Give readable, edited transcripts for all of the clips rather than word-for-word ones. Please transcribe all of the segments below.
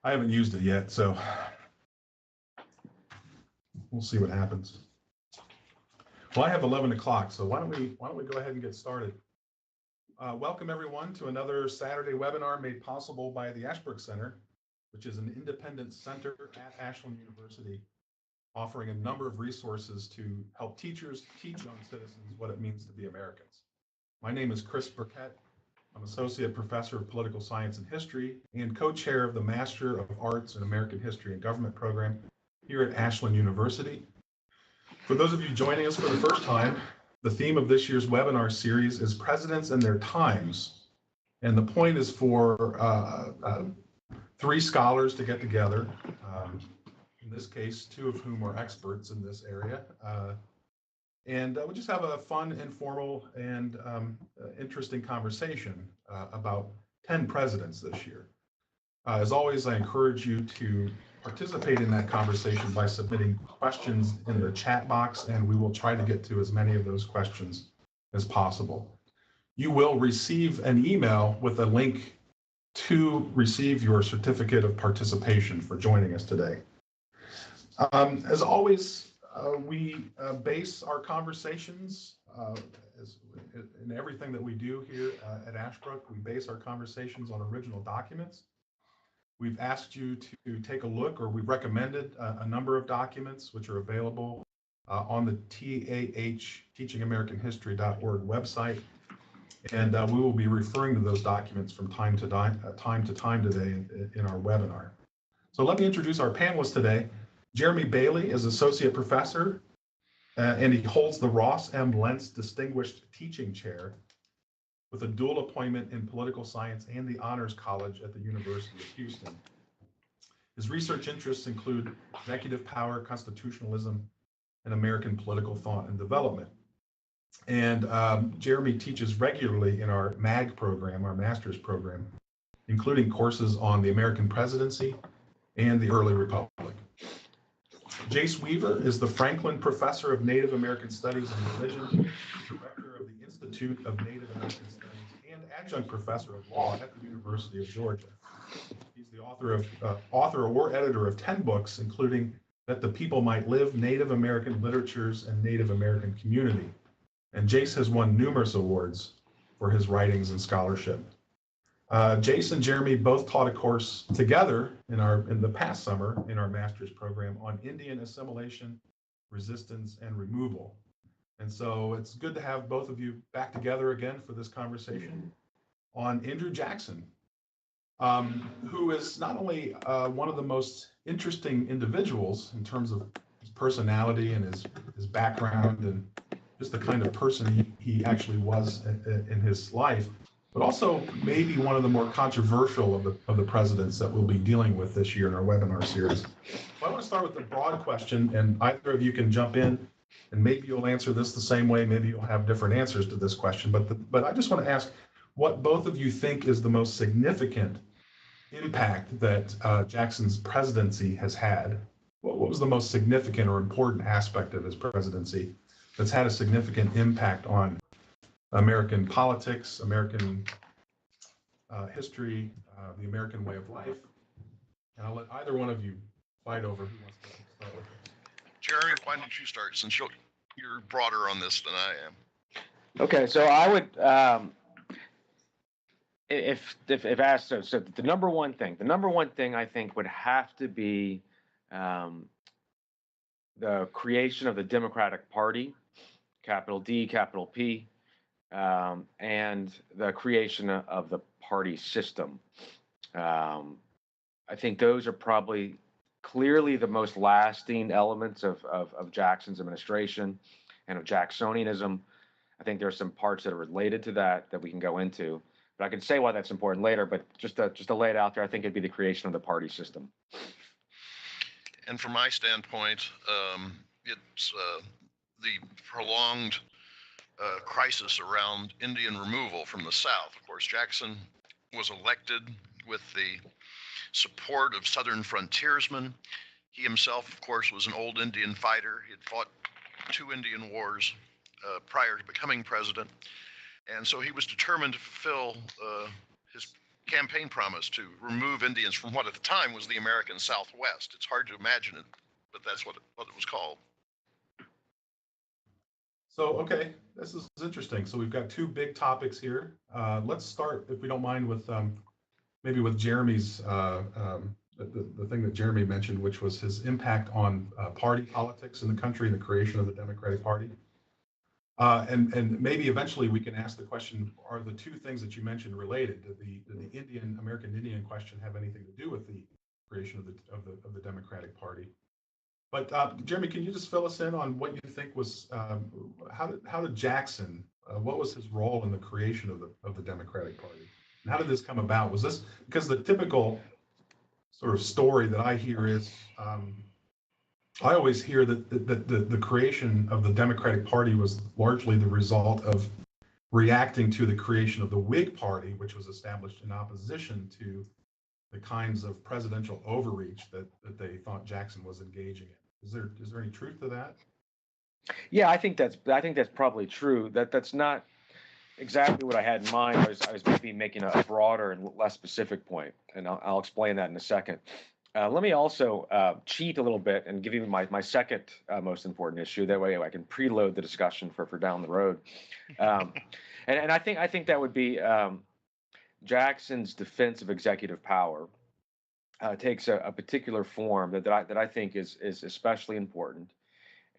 I haven't used it yet, so we'll see what happens. Well, I have 11 o'clock, so why don't we go ahead and get started? Welcome everyone to another Saturday webinar made possible by the Ashbrook Center, which is an independent center at Ashland University, offering a number of resources to help teachers teach young citizens what it means to be Americans. My name is Chris Burkett. I'm Associate Professor of Political Science and History and co-chair of the Master of Arts in American History and Government program here at Ashland University. For those of you joining us for the first time, the theme of this year's webinar series is Presidents and Their Times. And the point is for three scholars to get together, in this case, two of whom are experts in this area. And we'll just have a fun, informal, and interesting conversation about 10 presidents this year. As always, I encourage you to participate in that conversation by submitting questions in the chat box, and we will try to get to as many of those questions as possible. You will receive an email with a link to receive your certificate of participation for joining us today. As always, we base our conversations in everything that we do here at Ashbrook. We base our conversations on original documents. We've asked you to take a look, or we've recommended a number of documents which are available on the teachingamericanhistory.org website. And we will be referring to those documents from time to time today in our webinar. So let me introduce our panelists today. Jeremy Bailey is Associate Professor, and he holds the Ross M. Lentz Distinguished Teaching Chair with a dual appointment in political science and the Honors College at the University of Houston. His research interests include executive power, constitutionalism, and American political thought and development. And Jeremy teaches regularly in our MAG program, our master's program, including courses on the American presidency and the early republic. Jace Weaver is the Franklin Professor of Native American Studies and Religion, Director of the Institute of Native American Studies, and Adjunct Professor of Law at the University of Georgia. He's the author or editor of 10 books, including That the People Might Live, Native American Literatures and Native American Community. And Jace has won numerous awards for his writings and scholarship. Jace and Jeremy both taught a course together in the past summer in our master's program on Indian assimilation, resistance, and removal. And so it's good to have both of you back together again for this conversation on Andrew Jackson, who is not only one of the most interesting individuals in terms of his personality and his background and just the kind of person he actually was in his life, but also maybe one of the more controversial of the presidents that we'll be dealing with this year in our webinar series. So I want to start with a broad question, and either of you can jump in, and maybe you'll answer this the same way, maybe you'll have different answers to this question, but I just want to ask what both of you think is the most significant impact that Jackson's presidency has had. What was the most significant or important aspect of his presidency that's had a significant impact on American politics, American history, the American way of life? And I'll let either one of you fight over who wants to start with it. Jeremy, why don't you start, since you're broader on this than I am? Okay, so I would, if asked, so the number one thing I think would have to be the creation of the Democratic Party, capital D, capital P, and the creation of the party system. I think those are probably clearly the most lasting elements of Jackson's administration and of Jacksonianism. I think there are some parts that are related to that we can go into, but I can say why that's important later. But just to lay it out there, I think it'd be the creation of the party system. And from my standpoint, it's the prolonged crisis around Indian removal from the South. Of course, Jackson was elected with the support of Southern frontiersmen. He himself, of course, was an old Indian fighter. He had fought 2 Indian wars prior to becoming president. And so he was determined to fulfill his campaign promise to remove Indians from what at the time was the American Southwest. It's hard to imagine it, but that's what it was called. So, okay, this is interesting. So we've got two big topics here. Let's start, if we don't mind, with maybe with Jeremy's, the thing that Jeremy mentioned, which was his impact on party politics in the country and the creation of the Democratic Party. And maybe eventually we can ask the question, are the two things that you mentioned related? Did the American Indian question have anything to do with the creation of the Democratic Party? But Jeremy, can you just fill us in on what you think was how did Jackson, what was his role in the creation of the Democratic Party? And how did this come about? Was this because the typical sort of story that I hear is I always hear that the creation of the Democratic Party was largely the result of reacting to the creation of the Whig Party, which was established in opposition to the kinds of presidential overreach that they thought Jackson was engaging in. Is there any truth to that? Yeah, I think that's probably true. That's not exactly what I had in mind. I was maybe making a broader and less specific point, and I'll explain that in a second. Let me also cheat a little bit and give you my second most important issue. That way I can preload the discussion for down the road. And I think that would be Jackson's defense of executive power takes a particular form that I think is especially important,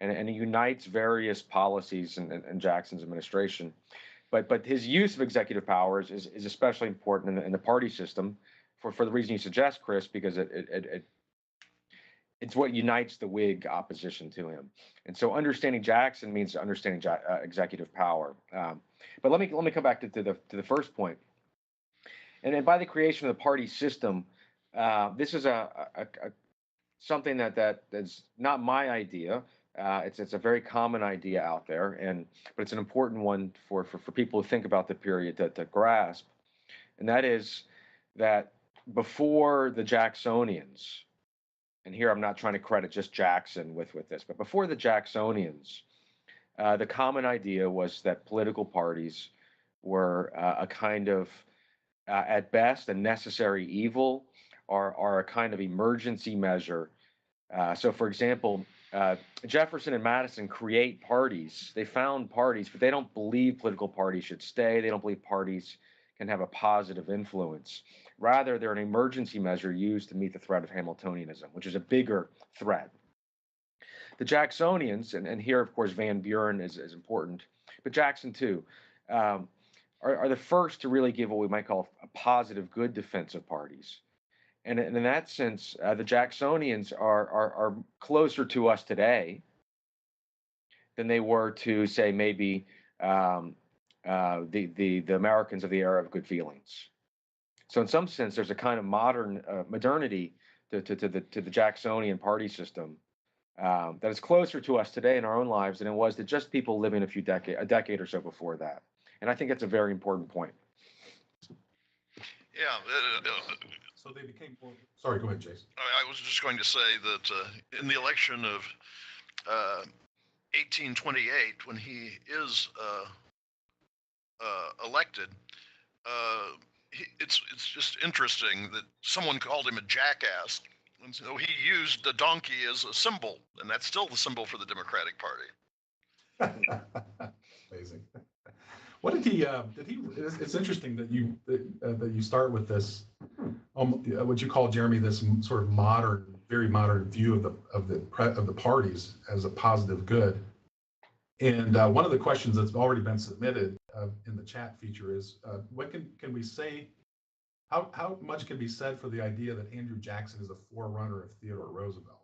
and it unites various policies in Jackson's administration. But his use of executive powers is especially important in the party system for the reason you suggest, Chris, because it's what unites the Whig opposition to him. And so understanding Jackson means understanding executive power. But let me come back to the first point. And then by the creation of the party system, this is something that's not my idea. It's a very common idea out there, but it's an important one for people to think about the period to grasp, and that is that before the Jacksonians, and here I'm not trying to credit just Jackson with this, but before the Jacksonians, the common idea was that political parties were a kind of, at best, a necessary evil, or a kind of emergency measure. So, for example, Jefferson and Madison create parties. They found parties, but they don't believe political parties should stay. They don't believe parties can have a positive influence. Rather, they're an emergency measure used to meet the threat of Hamiltonianism, which is a bigger threat. The Jacksonians, and here, of course, Van Buren is important, but Jackson too, are the first to really give what we might call a positive, good defense of parties. And in that sense, the Jacksonians are closer to us today than they were to, say, maybe the Americans of the era of good feelings. So in some sense, there's a kind of modernity to the Jacksonian party system that is closer to us today in our own lives than it was to just people living a decade or so before that. And I think that's a very important point. Yeah. So they became more. Sorry, go ahead, Jason. I was just going to say that in the election of 1828, when he is elected, it's just interesting that someone called him a jackass, and so he used the donkey as a symbol, and that's still the symbol for the Democratic Party. Amazing. What did he? It's interesting that you start with this, what you call, Jeremy, this sort of modern, very modern view of the parties as a positive good. And one of the questions that's already been submitted in the chat feature is, what can we say? How much can be said for the idea that Andrew Jackson is a forerunner of Theodore Roosevelt?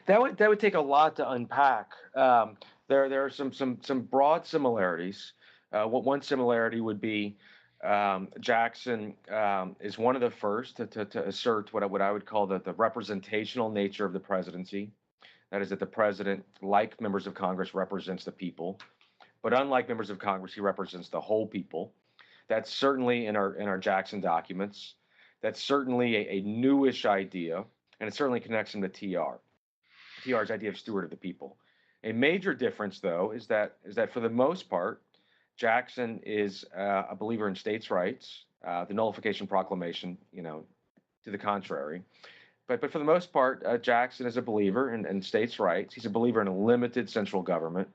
That would take a lot to unpack. There are some broad similarities. One similarity would be Jackson is one of the first to assert what I would call the representational nature of the presidency. That is, that the president, like members of Congress, represents the people, but unlike members of Congress, he represents the whole people. That's certainly in our Jackson documents. That's certainly a newish idea, and it certainly connects him to TR. TR's idea of steward of the people. A major difference, though, is that for the most part, Jackson is a believer in states' rights The Nullification Proclamation, to the contrary. But for the most part, Jackson is a believer in states' rights. He's a believer in a limited central government,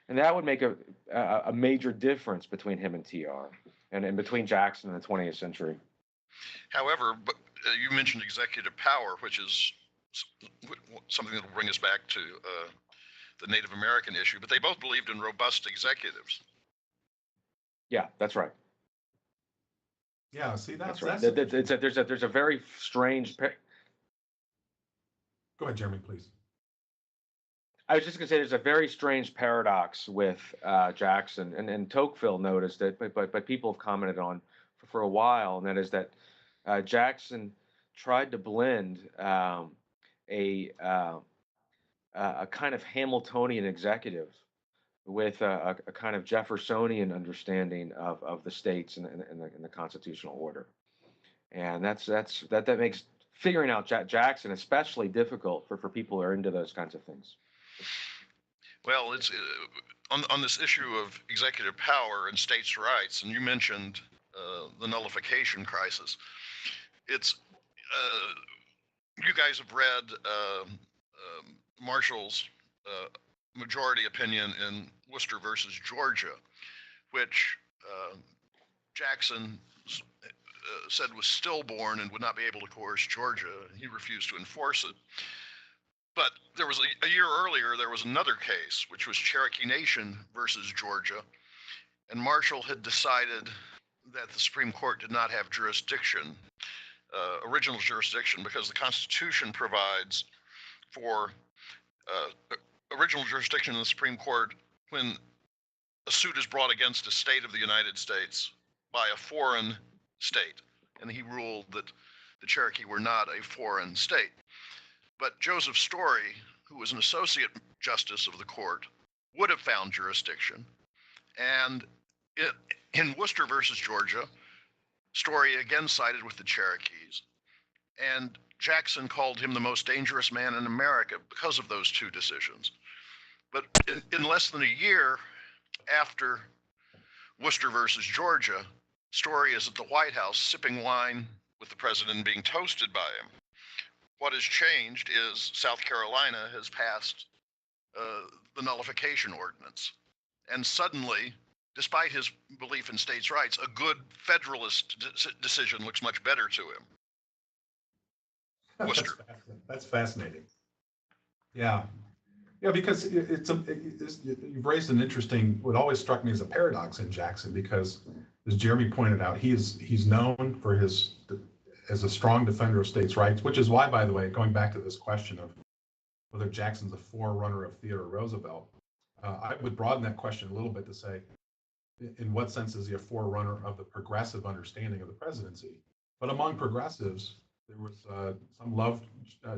and that would make a major difference between him and TR, and between Jackson and the 20th century. However, but you mentioned executive power, which is something that will bring us back to the Native American issue. But they both believed in robust executives. Yeah, that's right. Yeah, see, that's right. That's There's a very strange. Go ahead, Jeremy, please. I was just going to say there's a very strange paradox with Jackson, and Tocqueville noticed it, but people have commented on for a while, and that is that Jackson tried to blend a kind of Hamiltonian executive with a kind of Jeffersonian understanding of the states and the constitutional order, and that makes figuring out Jackson especially difficult for people who are into those kinds of things. Well, it's on this issue of executive power and states' rights, and you mentioned the Nullification Crisis. It's you guys have read Marshall's majority opinion in Worcester versus Georgia, which Jackson said was stillborn and would not be able to coerce Georgia. He refused to enforce it. But there was a year earlier, there was another case, which was Cherokee Nation versus Georgia. And Marshall had decided that the Supreme Court did not have jurisdiction, original jurisdiction, because the Constitution provides for original jurisdiction in the Supreme Court when a suit is brought against a state of the United States by a foreign state. And he ruled that the Cherokee were not a foreign state. But Joseph Story, who was an associate justice of the court, would have found jurisdiction. And in Worcester versus Georgia, Story again sided with the Cherokees. And Jackson called him the most dangerous man in America because of those two decisions. But in less than a year after Worcester versus Georgia, Story is at the White House sipping wine with the president and being toasted by him. What has changed is South Carolina has passed the nullification ordinance. And suddenly, despite his belief in states' rights, a good Federalist decision looks much better to him. Worcester. That's fascinating. Yeah. Yeah, because you've raised an interesting, what always struck me as a paradox in Jackson, because as Jeremy pointed out, he's known for as a strong defender of states' rights, which is why, by the way, going back to this question of whether Jackson's a forerunner of Theodore Roosevelt, I would broaden that question a little bit to say, in what sense is he a forerunner of the progressive understanding of the presidency? But among progressives, there was some loved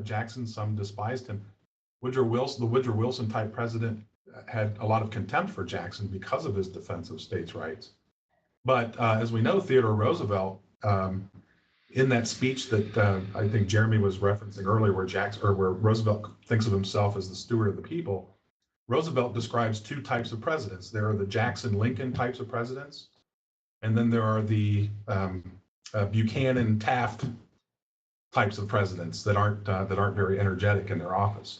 Jackson, some despised him. The Woodrow Wilson type president had a lot of contempt for Jackson because of his defense of states' rights. But as we know, Theodore Roosevelt, in that speech that I think Jeremy was referencing earlier, where Roosevelt thinks of himself as the steward of the people, Roosevelt describes two types of presidents. There are the Jackson-Lincoln types of presidents, and then there are the Buchanan-Taft types of presidents that aren't very energetic in their office.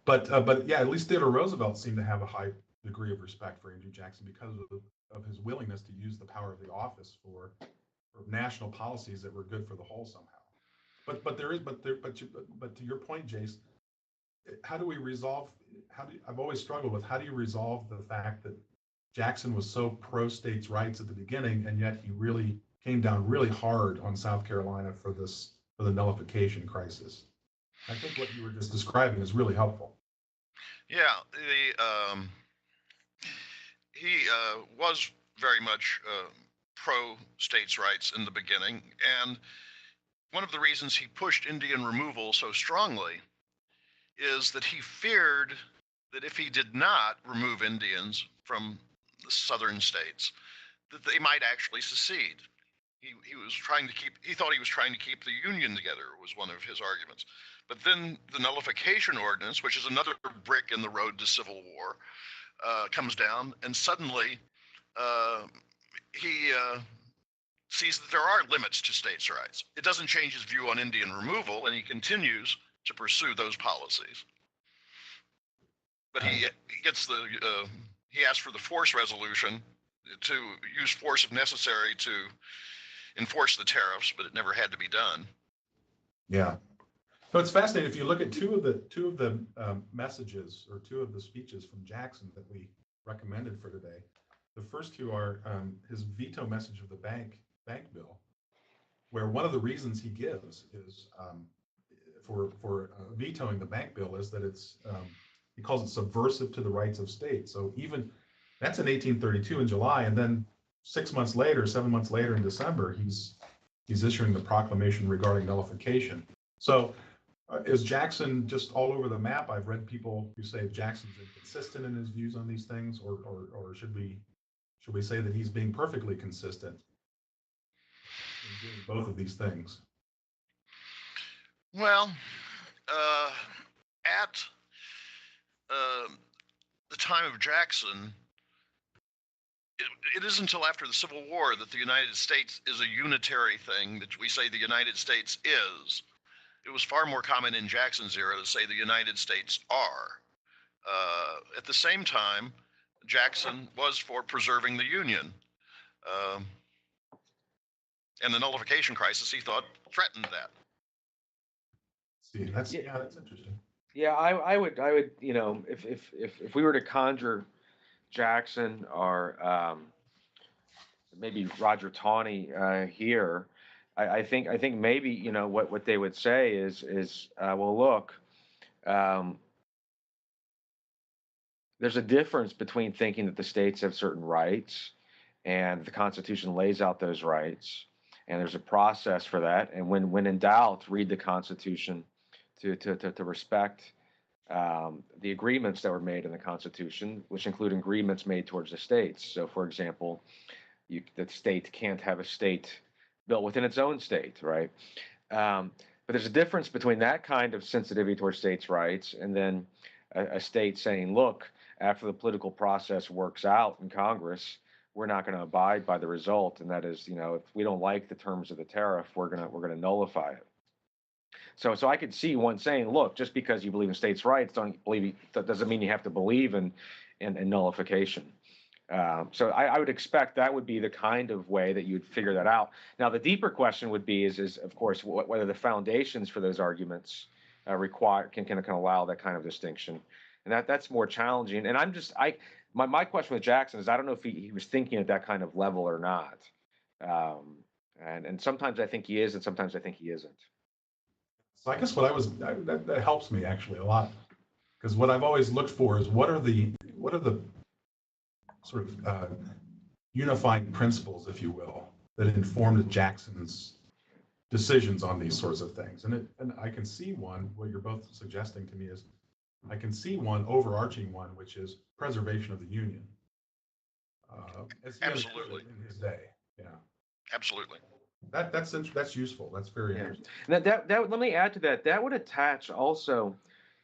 But yeah, at least Theodore Roosevelt seemed to have a high degree of respect for Andrew Jackson because of his willingness to use the power of the office for national policies that were good for the whole somehow. But to your point, Jace, I've always struggled with how do you resolve the fact that Jackson was so pro states' rights at the beginning, and yet he really came down really hard on South Carolina for the nullification crisis. I think what you were just describing is really helpful. Yeah, he was very much pro states' rights in the beginning, and one of the reasons he pushed Indian removal so strongly is that he feared that if he did not remove Indians from the southern states, that they might actually secede. He thought he was trying to keep the Union together, was one of his arguments. But then the Nullification Ordinance, which is another brick in the road to civil war, comes down, and suddenly he sees that there are limits to states' rights. It doesn't change his view on Indian removal, and he continues to pursue those policies. But he gets he asked for the force resolution to use force if necessary to enforce the tariffs, but it never had to be done. Yeah. So it's fascinating. If you look at two of the messages or two of the speeches from Jackson that we recommended for today, the first two are his veto message of the bank bill, where one of the reasons he gives is for vetoing the bank bill is that it's he calls it subversive to the rights of states. So even that's in 1832 in July, and then 7 months later in December, he's issuing the proclamation regarding nullification. So is Jackson just all over the map? I've read people who say Jackson's inconsistent in his views on these things, or should we say that he's being perfectly consistent in doing both of these things? Well, at the time of Jackson, it isn't until after the Civil War that the United States is a unitary thing, that we say the United States is. It was far more common in Jackson's era to say the United States are. At the same time, Jackson was for preserving the Union. And the Nullification Crisis, he thought, threatened that. See, that's interesting. Yeah, I would, if we were to conjure Jackson or maybe Roger Taney here, I think maybe what they would say is well, look, there's a difference between thinking that the states have certain rights and the Constitution lays out those rights, and there's a process for that. And when in doubt, read the Constitution to respect the agreements that were made in the Constitution, which include agreements made towards the states. So, for example, the state can't have a state built within its own state, right? But there's a difference between that kind of sensitivity towards states' rights and then a state saying, look, after the political process works out in Congress, we're not going to abide by the result, and that is, if we don't like the terms of the tariff, we're gonna nullify it. So I could see one saying, look, just because you believe in states' rights, that doesn't mean you have to believe in nullification. So I would expect that would be the kind of way that you'd figure that out. Now, the deeper question would be is of course, whether the foundations for those arguments can allow that kind of distinction, and that's more challenging. And my question with Jackson is I don't know if he was thinking at that kind of level or not. And sometimes I think he is, and sometimes I think he isn't. So I guess that helps me actually a lot, because what I've always looked for is what are the sort of unifying principles, if you will, that informed Jackson's decisions on these sorts of things. And I can see one, what you're both suggesting to me is, I can see one overarching one, which is preservation of the Union. Absolutely. In his day, yeah. Absolutely. That's useful. That's very interesting. And that let me add to that. That would attach also,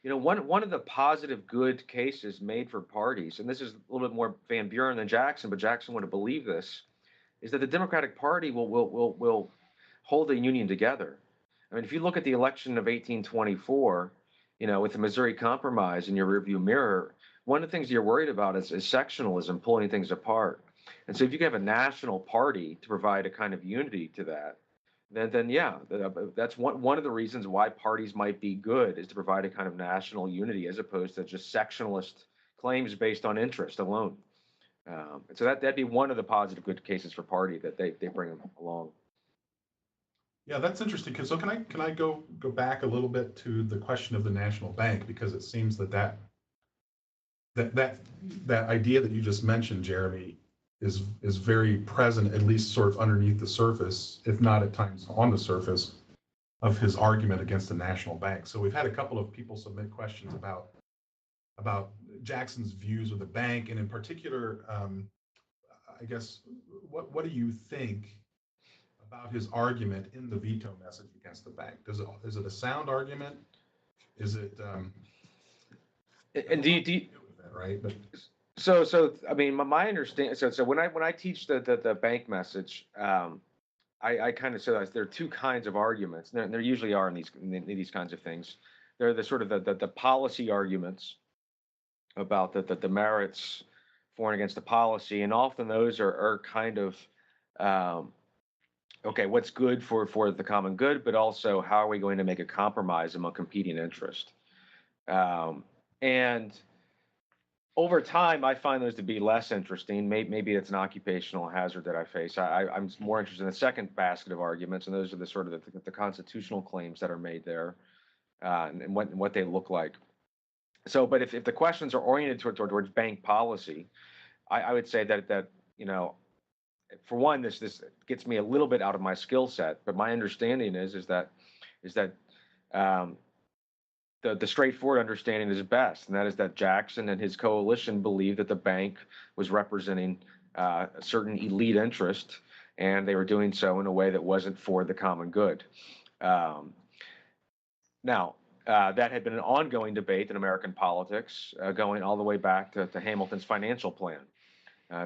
one of the positive good cases made for parties, and this is a little bit more Van Buren than Jackson, but Jackson would have believed this, is that the Democratic Party will hold the Union together. I mean, if you look at the election of 1824, with the Missouri Compromise in your rearview mirror, one of the things you're worried about is sectionalism, pulling things apart. And so if you can have a national party to provide a kind of unity to that, then yeah, that's one of the reasons why parties might be good, is to provide a kind of national unity as opposed to just sectionalist claims based on interest alone. So that'd be one of the positive good cases for party that they bring along. Yeah, that's interesting. So can I go back a little bit to the question of the national bank, because it seems that idea that you just mentioned, Jeremy, is very present, at least sort of underneath the surface, if not at times on the surface, of his argument against the national bank. So we've had a couple of people submit questions about Jackson's views of the bank, and in particular, I guess, what do you think about his argument in the veto message against the bank? Is it a sound argument? Is it? And do you right? But, so I mean, my understanding. So when I teach the bank message, I kind of say that there are two kinds of arguments. There usually are in these kinds of things. There are the sort of the policy arguments about the merits for and against the policy, and often those are kind of okay, what's good for the common good, but also how are we going to make a compromise among competing interests? And over time, I find those to be less interesting. Maybe it's an occupational hazard that I face. I'm more interested in the second basket of arguments, and those are the sort of the constitutional claims that are made there, and what they look like. So, but if the questions are oriented towards bank policy, I would say that for one, this gets me a little bit out of my skill set. But my understanding is that um, the straightforward understanding is best, and that is that Jackson and his coalition believed that the bank was representing a certain elite interest, and they were doing so in a way that wasn't for the common good. Now, that had been an ongoing debate in American politics, going all the way back to Hamilton's financial plan.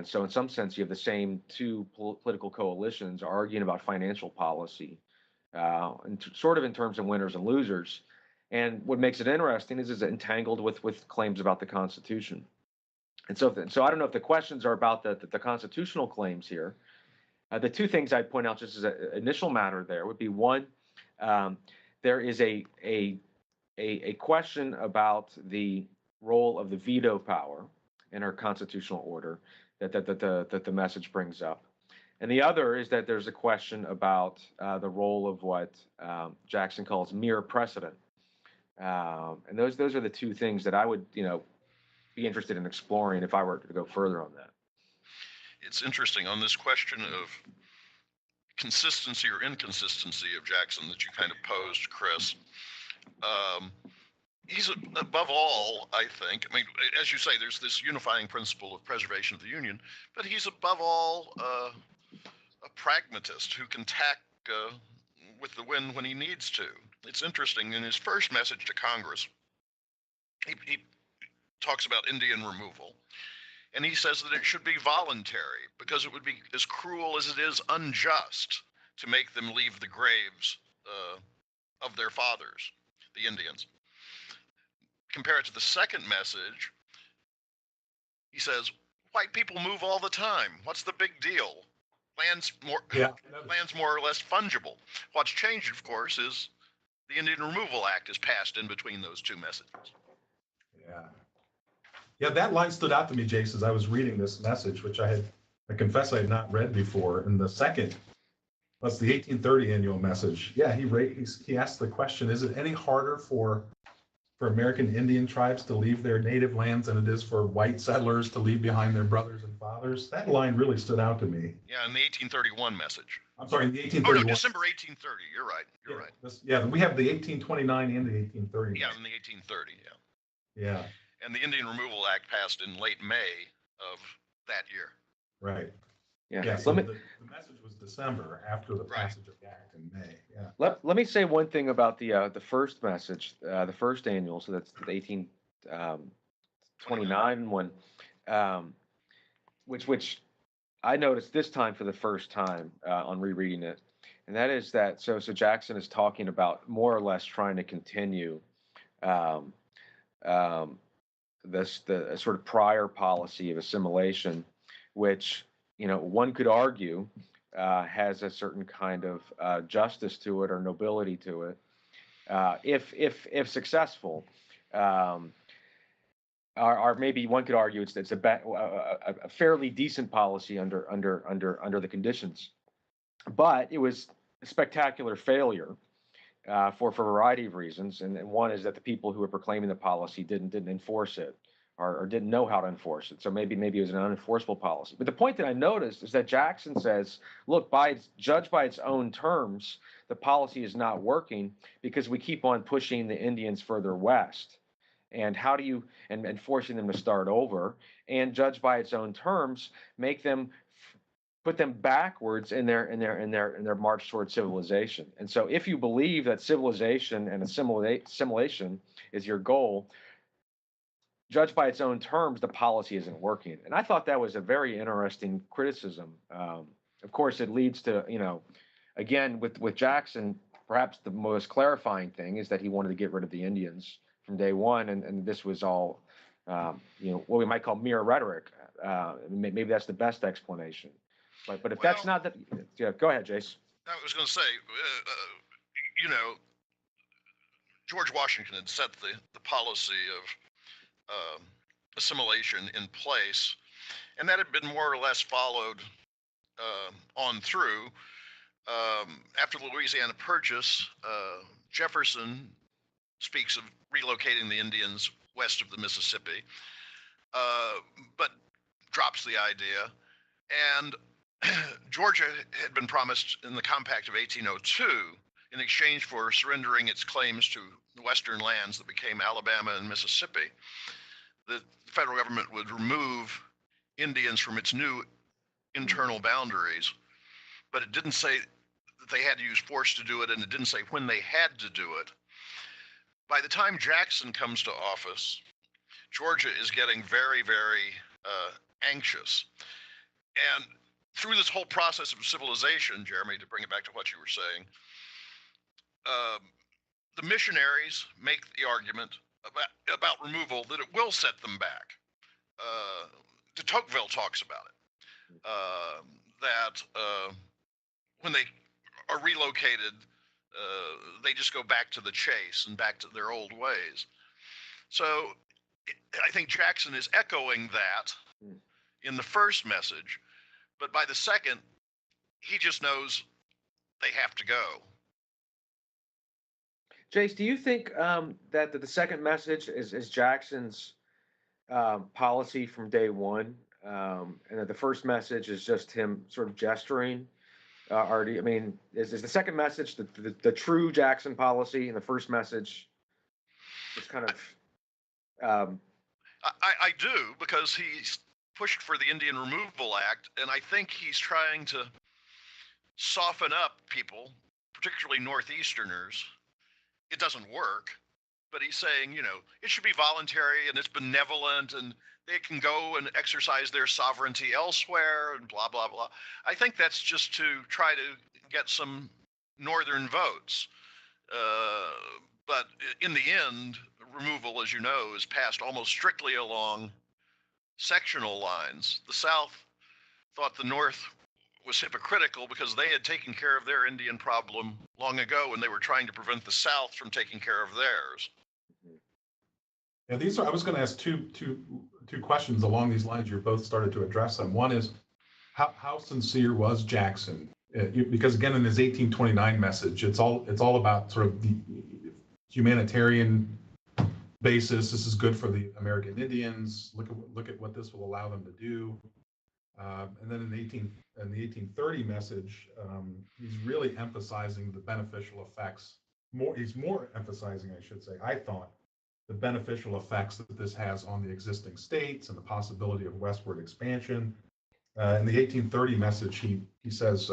So in some sense, you have the same two political coalitions arguing about financial policy, sort of in terms of winners and losers. And what makes it interesting is it's entangled with claims about the Constitution. And so I don't know if the questions are about the constitutional claims here. The two things I'd point out just as an initial matter there would be one, there is a question about the role of the veto power in our constitutional order that the message brings up. And the other is that there's a question about the role of what Jackson calls mere precedent. And those are the two things that I would, be interested in exploring if I were to go further on that. It's interesting on this question of consistency or inconsistency of Jackson that you kind of posed, Chris. He's above all, I think, I mean, as you say, there's this unifying principle of preservation of the Union, but he's above all a pragmatist who can tack with the wind when he needs to. It's interesting, in his first message to Congress, he talks about Indian removal, and he says that it should be voluntary because it would be as cruel as it is unjust to make them leave the graves of their fathers, the Indians. Compare it to the second message, he says, white people move all the time. What's the big deal? Land's more or less fungible. What's changed, of course, is the Indian Removal Act is passed in between those two messages. Yeah, that line stood out to me, Jace, as I was reading this message, which I confess I had not read before. And the second, that's the 1830 annual message. Yeah, he asked the question, is it any harder for American Indian tribes to leave their native lands than it is for white settlers to leave behind their brothers and fathers? That line really stood out to me. Yeah, in the 1831 message. I'm sorry, in the 1831. Oh, no, December 1830. You're right. You're right. We have the 1829 and the 1830. Yeah, in the 1830, yeah. Yeah. And the Indian Removal Act passed in late May of that year. Right. Yeah. So the message was December after the passage of the act in May. Yeah. Let me say one thing about the first message, the first annual. So that's the 1829 one, which I noticed this time for the first time on rereading it, and that is that so Jackson is talking about more or less trying to continue the sort of prior policy of assimilation, which one could argue has a certain kind of justice to it or nobility to it, if successful, or maybe one could argue it's a fairly decent policy under the conditions, but it was a spectacular failure for a variety of reasons, and one is that the people who were proclaiming the policy didn't enforce it. Or didn't know how to enforce it. So maybe it was an unenforceable policy. But the point that I noticed is that Jackson says, look, judged by its own terms, the policy is not working because we keep on pushing the Indians further west. And how do you, and forcing them to start over, and judged by its own terms, put them backwards in their march towards civilization. And so if you believe that civilization and assimilation is your goal, judged by its own terms, the policy isn't working. And I thought that was a very interesting criticism. Of course, it leads to, again, with Jackson, perhaps the most clarifying thing is that he wanted to get rid of the Indians from day one, and this was all, what we might call mere rhetoric. Maybe that's the best explanation. But if that's not that, yeah, go ahead, Jace. I was going to say, you know, George Washington had set the policy of assimilation in place, and that had been more or less followed on through. After the Louisiana Purchase, Jefferson speaks of relocating the Indians west of the Mississippi, but drops the idea. And Georgia had been promised in the Compact of 1802, in exchange for surrendering its claims to the western lands that became Alabama and Mississippi, the federal government would remove Indians from its new internal boundaries, but it didn't say that they had to use force to do it, and it didn't say when they had to do it. By the time Jackson comes to office, Georgia is getting very, very anxious. And through this whole process of civilization, Jeremy, to bring it back to what you were saying, the missionaries make the argument about removal that it will set them back. De Tocqueville talks about it, that when they are relocated, they just go back to the chase and back to their old ways. So I think Jackson is echoing that in the first message, but by the second, he just knows they have to go. Jace, do you think that the second message is Jackson's policy from day one, and that the first message is just him sort of gesturing? Is the second message the true Jackson policy, and the first message is kind of? I do, because he's pushed for the Indian Removal Act, and I think he's trying to soften up people, particularly Northeasterners. It doesn't work, but he's saying, it should be voluntary and it's benevolent and they can go and exercise their sovereignty elsewhere and blah, blah, blah. I think that's just to try to get some Northern votes. But in the end, removal, as you know, is passed almost strictly along sectional lines. The South thought the North was hypocritical because they had taken care of their Indian problem long ago, and they were trying to prevent the South from taking care of theirs. Yeah, I was going to ask two questions along these lines. You both started to address them. One is, how sincere was Jackson? Because again, in his 1829 message, it's all about sort of the humanitarian basis. This is good for the American Indians. Look at what this will allow them to do. And then in the 1830 message, he's really emphasizing the beneficial effects. He's more emphasizing, I should say, I thought, the beneficial effects that this has on the existing states and the possibility of westward expansion. In the 1830 message, he says,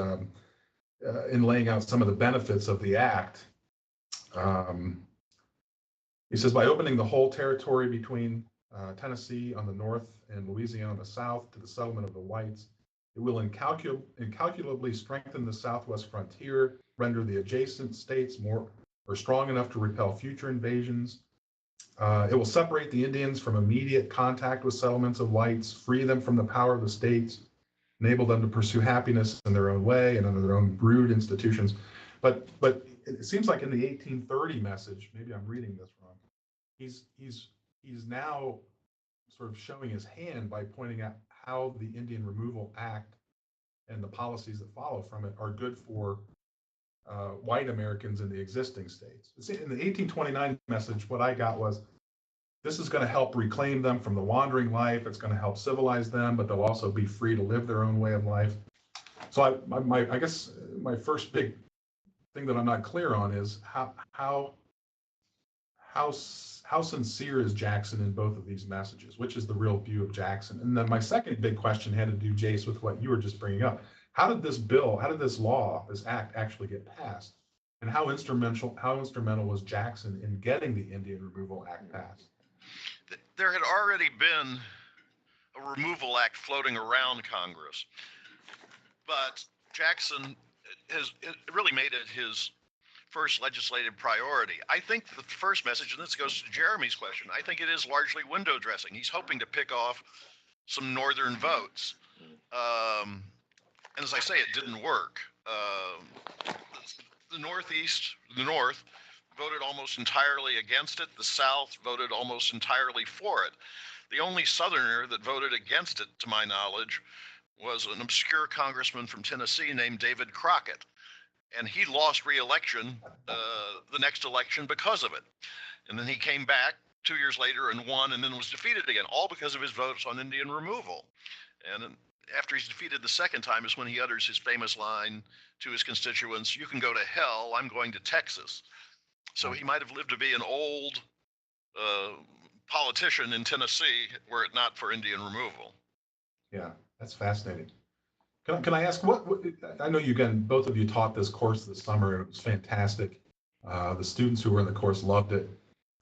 in laying out some of the benefits of the act, he says, by opening the whole territory between Tennessee on the north and Louisiana on the south to the settlement of the whites, it will incalculably strengthen the southwest frontier, render the adjacent states more or strong enough to repel future invasions. It will separate the Indians from immediate contact with settlements of whites, free them from the power of the states, enable them to pursue happiness in their own way and under their own brood institutions. But it seems like in the 1830 message, maybe I'm reading this wrong, he's now sort of showing his hand by pointing out how the Indian Removal Act and the policies that follow from it are good for white Americans in the existing states. In the 1829 message, what I got was, this is going to help reclaim them from the wandering life. It's going to help civilize them, but they'll also be free to live their own way of life. So I guess my first big thing that I'm not clear on is how sincere is Jackson in both of these messages? Which is the real view of Jackson? And then my second big question had to do, Jace, with what you were just bringing up. How did this act actually get passed? And how instrumental was Jackson in getting the Indian Removal Act passed? There had already been a removal act floating around Congress, but Jackson it really made it his first legislative priority. I think the first message, and this goes to Jeremy's question, I think it is largely window dressing. He's hoping to pick off some northern votes. And as I say, it didn't work. The North voted almost entirely against it. The South voted almost entirely for it. The only Southerner that voted against it, to my knowledge, was an obscure congressman from Tennessee named David Crockett. And he lost re-election the next election because of it. And then he came back 2 years later and won, and then was defeated again, all because of his votes on Indian removal. And after he's defeated the second time is when he utters his famous line to his constituents, "You can go to hell, I'm going to Texas." So he might have lived to be an old politician in Tennessee were it not for Indian removal. Yeah, that's fascinating. Can I ask what I know you again, both of you taught this course this summer, and it was fantastic. The students who were in the course loved it.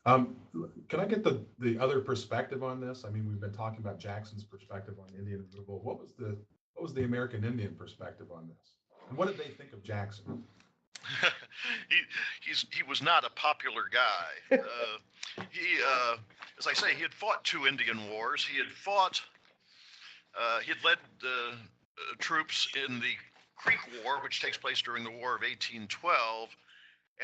Can I get the other perspective on this? I mean, we've been talking about Jackson's perspective on Indian removal. What was the American Indian perspective on this? And what did they think of Jackson? He was not a popular guy. As I say, he had fought 2 Indian wars. He had led troops in the Creek War, which takes place during the War of 1812,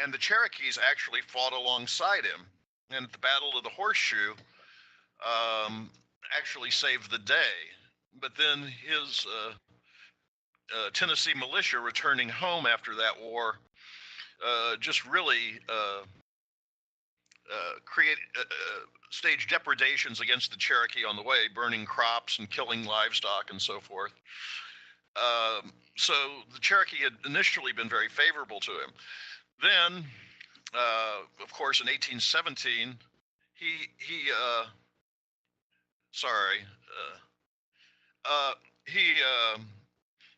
and the Cherokees actually fought alongside him. And at the Battle of the Horseshoe, actually saved the day. But then his Tennessee militia returning home after that war just really staged depredations against the Cherokee on the way, burning crops and killing livestock and so forth. So the Cherokee had initially been very favorable to him. Then, of course, in 1817,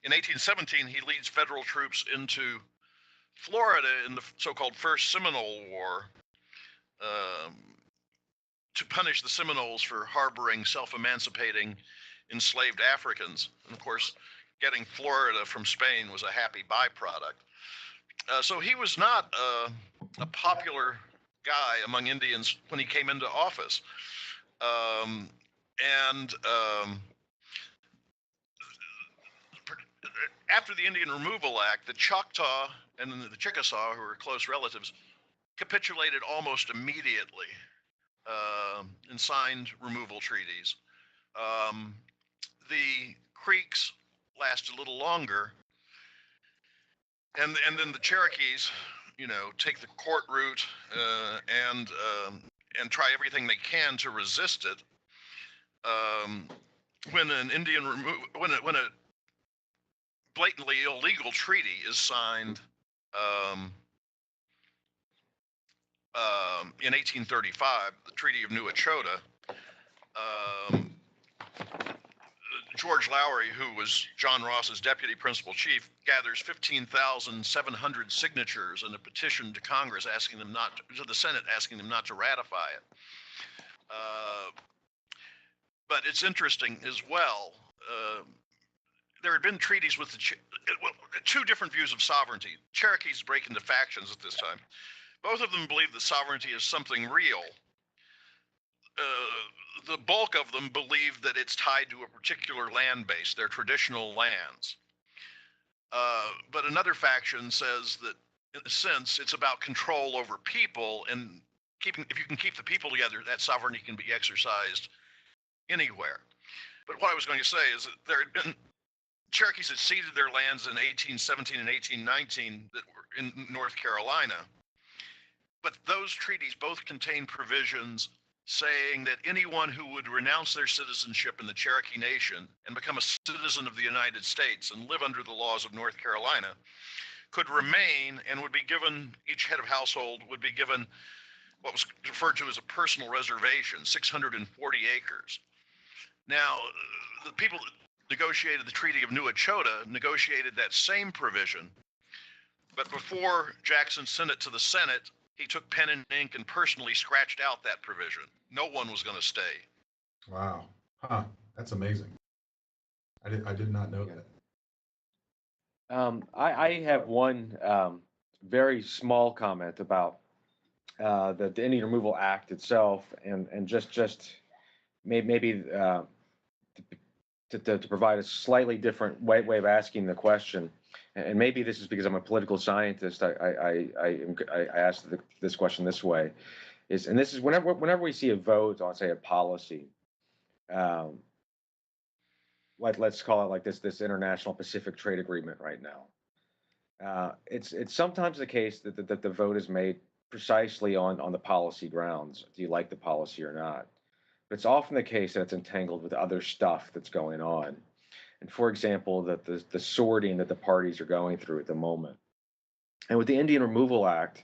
in 1817, he leads federal troops into Florida in the so-called First Seminole War to punish the Seminoles for harboring self-emancipating enslaved Africans. And of course, getting Florida from Spain was a happy byproduct. So he was not a popular guy among Indians when he came into office. After the Indian Removal Act, the Choctaw and the Chickasaw, who were close relatives, capitulated almost immediately and signed removal treaties. The Creeks last a little longer, and then the Cherokees, take the court route and try everything they can to resist it. When a blatantly illegal treaty is signed in 1835, the Treaty of New Echota, George Lowry, who was John Ross's deputy principal chief, gathers 15,700 signatures in a petition to Congress to the Senate asking them not to ratify it. But it's interesting as well. There had been treaties with 2 different views of sovereignty. Cherokees break into factions at this time. Both of them believe that sovereignty is something real. The bulk of them believe that it's tied to a particular land base, their traditional lands. But another faction says that, in a sense, it's about control over people, and if you can keep the people together, that sovereignty can be exercised anywhere. But what I was going to say is that there had been Cherokees had ceded their lands in 1817 and 1819 that were in North Carolina. But those treaties both contain provisions saying that anyone who would renounce their citizenship in the Cherokee Nation and become a citizen of the United States and live under the laws of North Carolina could remain and would be given, each head of household would be given what was referred to as a personal reservation, 640 acres. Now, the people that negotiated the Treaty of New Echota negotiated that same provision, but before Jackson sent it to the Senate, he took pen and ink and personally scratched out that provision. No one was going to stay. Wow. Huh. That's amazing. I did not know that. I have one very small comment about the Indian Removal Act itself, and just maybe to provide a slightly different way of asking the question. And maybe this is because I'm a political scientist. I asked this question this way, and this is whenever we see a vote on, say, a policy, um, let's call it like this international Pacific Trade Agreement right now. It's sometimes the case that the vote is made precisely on the policy grounds. Do you like the policy or not? But it's often the case that it's entangled with other stuff that's going on. And for example, that the sorting that the parties are going through at the moment. And with the Indian Removal Act,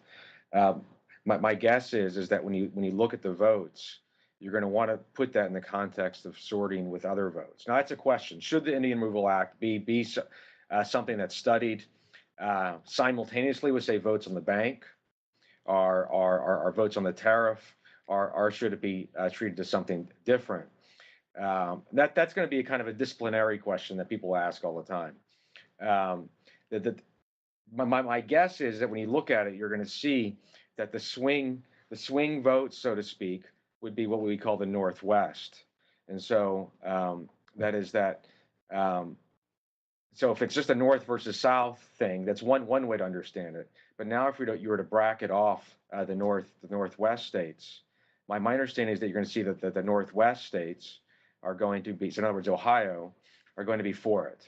my guess is that when you look at the votes, you're going to want to put that in the context of sorting with other votes. Now, that's a question. Should the Indian Removal Act be something that's studied simultaneously with, say, votes on the bank, or votes on the tariff, or should it be treated as something different? That's going to be a kind of a disciplinary question that people ask all the time. My guess is that when you look at it, you're going to see that the swing votes, so to speak, would be what we call the Northwest. And so that is that. So if it's just a North versus South thing, that's one way to understand it. But now, if you were to bracket off the Northwest states, my understanding is that you're going to see that the Northwest states are going to be, so in other words, Ohio, are going to be for it.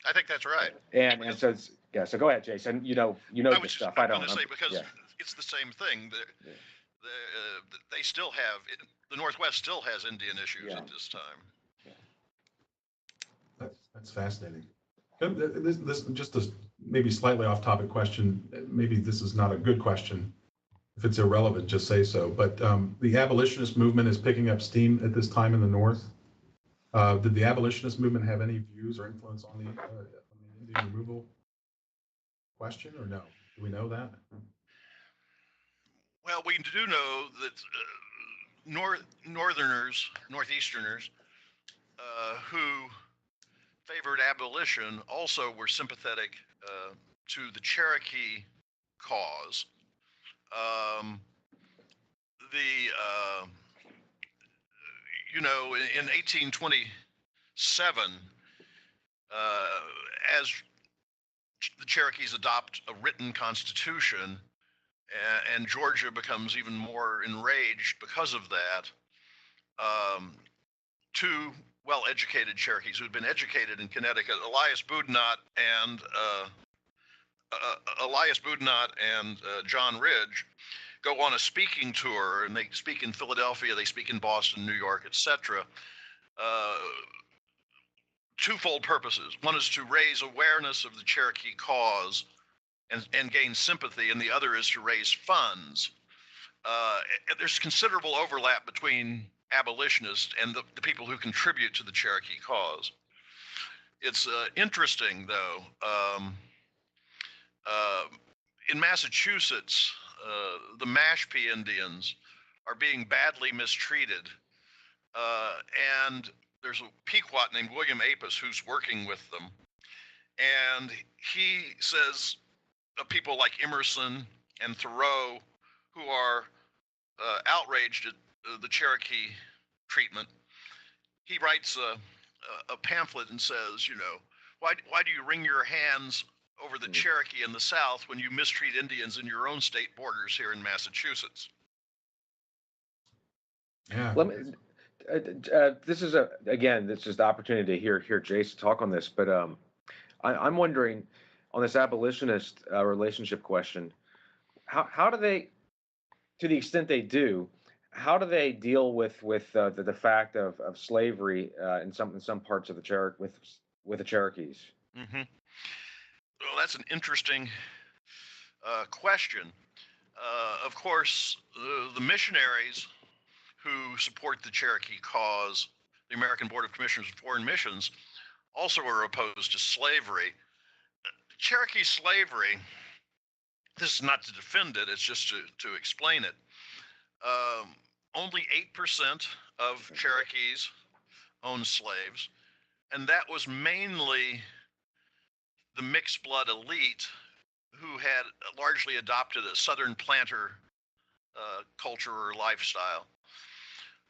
I think that's right. And so yeah. So go ahead, Jason. You know this stuff. I don't. I was going to say, because it's the same thing. They still have the Northwest still has Indian issues at this time. That's fascinating. This just a maybe slightly off-topic question. Maybe this is not a good question. If it's irrelevant, just say so. But the abolitionist movement is picking up steam at this time in the North. Did the abolitionist movement have any views or influence on the Indian removal question, or no? Do we know that? Well, we do know that Northeasterners who favored abolition also were sympathetic to the Cherokee cause. In 1827, as the Cherokees adopt a written constitution, and Georgia becomes even more enraged because of that, two well-educated Cherokees who had been educated in Connecticut, Elias Boudinot and John Ridge, go on a speaking tour, and they speak in Philadelphia, they speak in Boston, New York, etc. Twofold purposes. One is to raise awareness of the Cherokee cause and gain sympathy, and the other is to raise funds. There's considerable overlap between abolitionists and the people who contribute to the Cherokee cause. It's interesting, though. In Massachusetts, the Mashpee Indians are being badly mistreated, and there's a Pequot named William Apis who's working with them, and he says people like Emerson and Thoreau, who are outraged at the Cherokee treatment, he writes a pamphlet and says, why do you wring your hands over the Cherokee in the South when you mistreat Indians in your own state borders here in Massachusetts? Yeah. Let me. This is the opportunity to hear Jason talk on this, but I'm wondering on this abolitionist relationship question, how do they, to the extent they do, how do they deal with the fact of slavery in some parts of the with the Cherokees? Mm-hmm. Well, that's an interesting question. Of course, the missionaries who support the Cherokee cause, the American Board of Commissioners of Foreign Missions, also are opposed to slavery. Cherokee slavery, this is not to defend it, it's just to explain it. Only 8% of Cherokees owned slaves, and that was mainly the mixed blood elite who had largely adopted a Southern planter culture or lifestyle.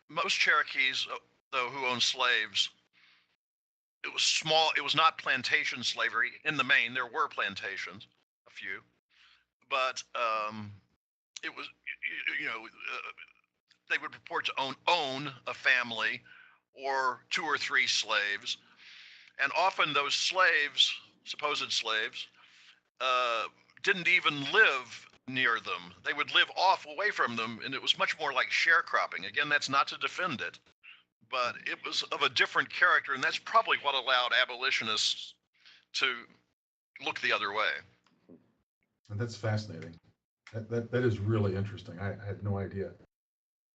Most Cherokees, though, who owned slaves, it was small. It was not plantation slavery in the main. There were plantations, a few, but it was, they would purport to own a family or 2 or 3 slaves, and often those slaves, supposed slaves, didn't even live near them. They would live off away from them, and it was much more like sharecropping. Again, that's not to defend it, but it was of a different character, and that's probably what allowed abolitionists to look the other way. And that's fascinating. That is really interesting. I had no idea.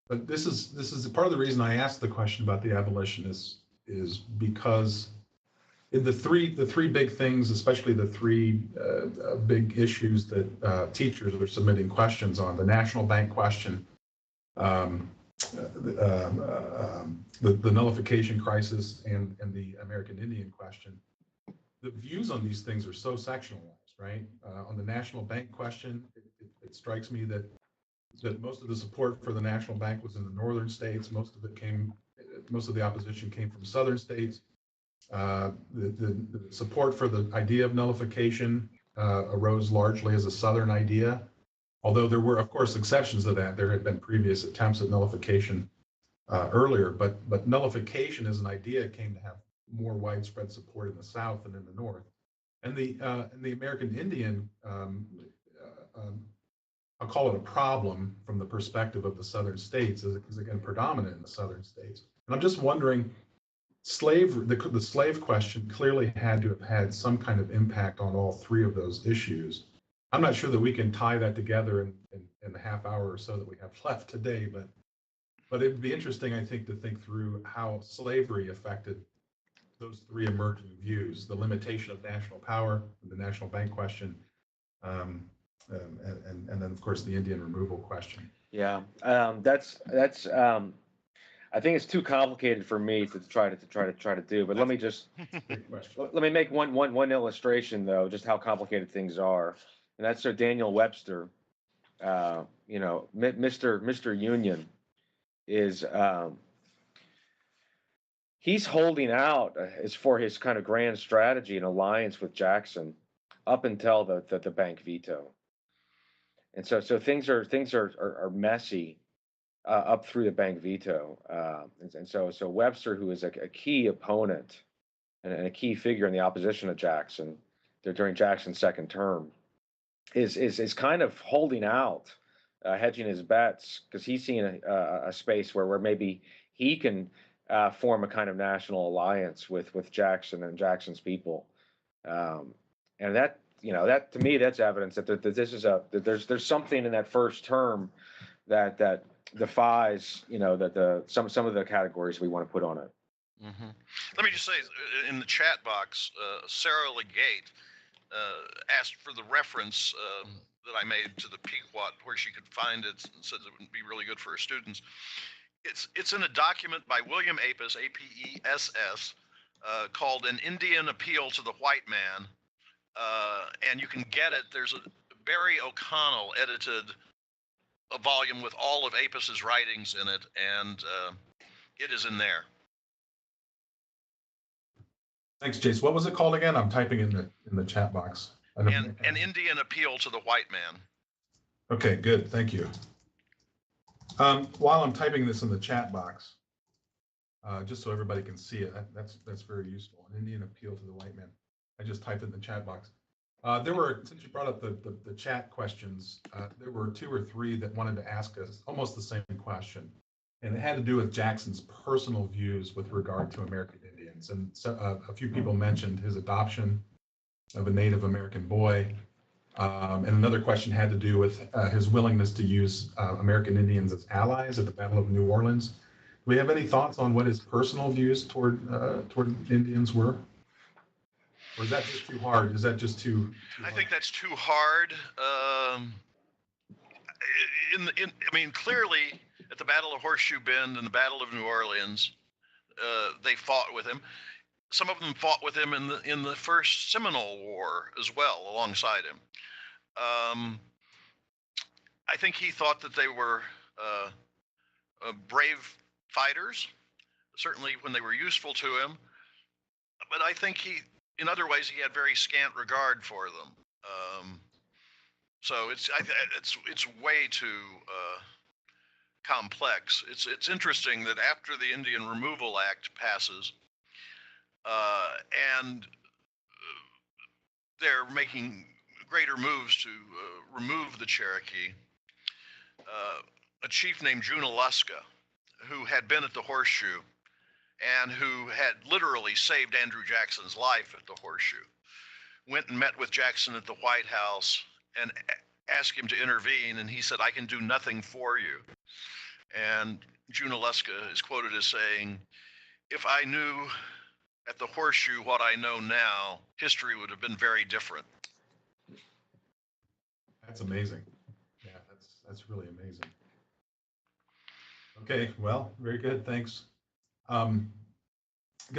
But this is part of the reason I asked the question about the abolitionists is because in the three big things, especially the three big issues that teachers are submitting questions on: the national bank question, the nullification crisis, and the American Indian question. The views on these things are so sectionalized, right? On the national bank question, it strikes me that most of the support for the national bank was in the northern states. Most of the opposition came from southern states. The support for the idea of nullification arose largely as a southern idea, although there were, of course, exceptions to that. There had been previous attempts at nullification earlier, but nullification as an idea came to have more widespread support in the South than in the North. And the American Indian, I'll call it a problem from the perspective of the southern states, is again predominant in the southern states. And I'm just wondering, the slave question clearly had to have had some kind of impact on all three of those issues. I'm not sure that we can tie that together in the half hour or so that we have left today, but it would be interesting, I think, to think through how slavery affected those three emerging views: the limitation of national power, the national bank question, and then of course the Indian removal question. Yeah, that's I think it's too complicated for me to try to do. But let me just let me make one illustration though, just how complicated things are, and that's so Daniel Webster, Mr. Union, is he's holding out as for his kind of grand strategy and alliance with Jackson up until the bank veto. And so things are messy up through the bank veto, and so Webster, who is a key opponent and a key figure in the opposition to Jackson during Jackson's second term, is kind of holding out, hedging his bets, because he's seeing a space where maybe he can form a kind of national alliance with Jackson and Jackson's people, and that to me that's evidence that this is there's something in that first term that defies some of the categories we want to put on it. Mm-hmm. Let me just say, in the chat box, Sarah Legate asked for the reference that I made to the Pequot, where she could find it, and said it would be really good for her students. It's in a document by William Apess, A-P-E-S-S, called "An Indian Appeal to the White Man," and you can get it. There's a Barry O'Connell edited a volume with all of Apess's writings in it, and it is in there. Thanks, Jace. What was it called again? I'm typing in the chat box. An Indian Appeal to the White Man. Okay, good. Thank you. While I'm typing this in the chat box, just so everybody can see it, that's very useful. An Indian Appeal to the White Man. I just typed it in the chat box. There were, since you brought up the chat questions, there were 2 or 3 that wanted to ask us almost the same question, and it had to do with Jackson's personal views with regard to American Indians. And so, a few people mentioned his adoption of a Native American boy, and another question had to do with his willingness to use American Indians as allies at the Battle of New Orleans. Do we have any thoughts on what his personal views toward Indians were? Or is that just too hard? Is that just too I think that's too hard. I mean, clearly at the Battle of Horseshoe Bend and the Battle of New Orleans, they fought with him. some of them fought with him in the first Seminole War as well, alongside him. I think he thought that they were brave fighters, certainly when they were useful to him. But I think in other ways, he had very scant regard for them. So it's way too complex. It's interesting that after the Indian Removal Act passes, and they're making greater moves to remove the Cherokee, a chief named Junaluska, who had been at the Horseshoe and who had literally saved Andrew Jackson's life at the Horseshoe, went and met with Jackson at the White House and asked him to intervene, and he said, "I can do nothing for you." And Junaluska is quoted as saying, "If I knew at the Horseshoe what I know now, history would have been very different." That's amazing. Yeah, that's really amazing. Okay, well, very good. Thanks. Can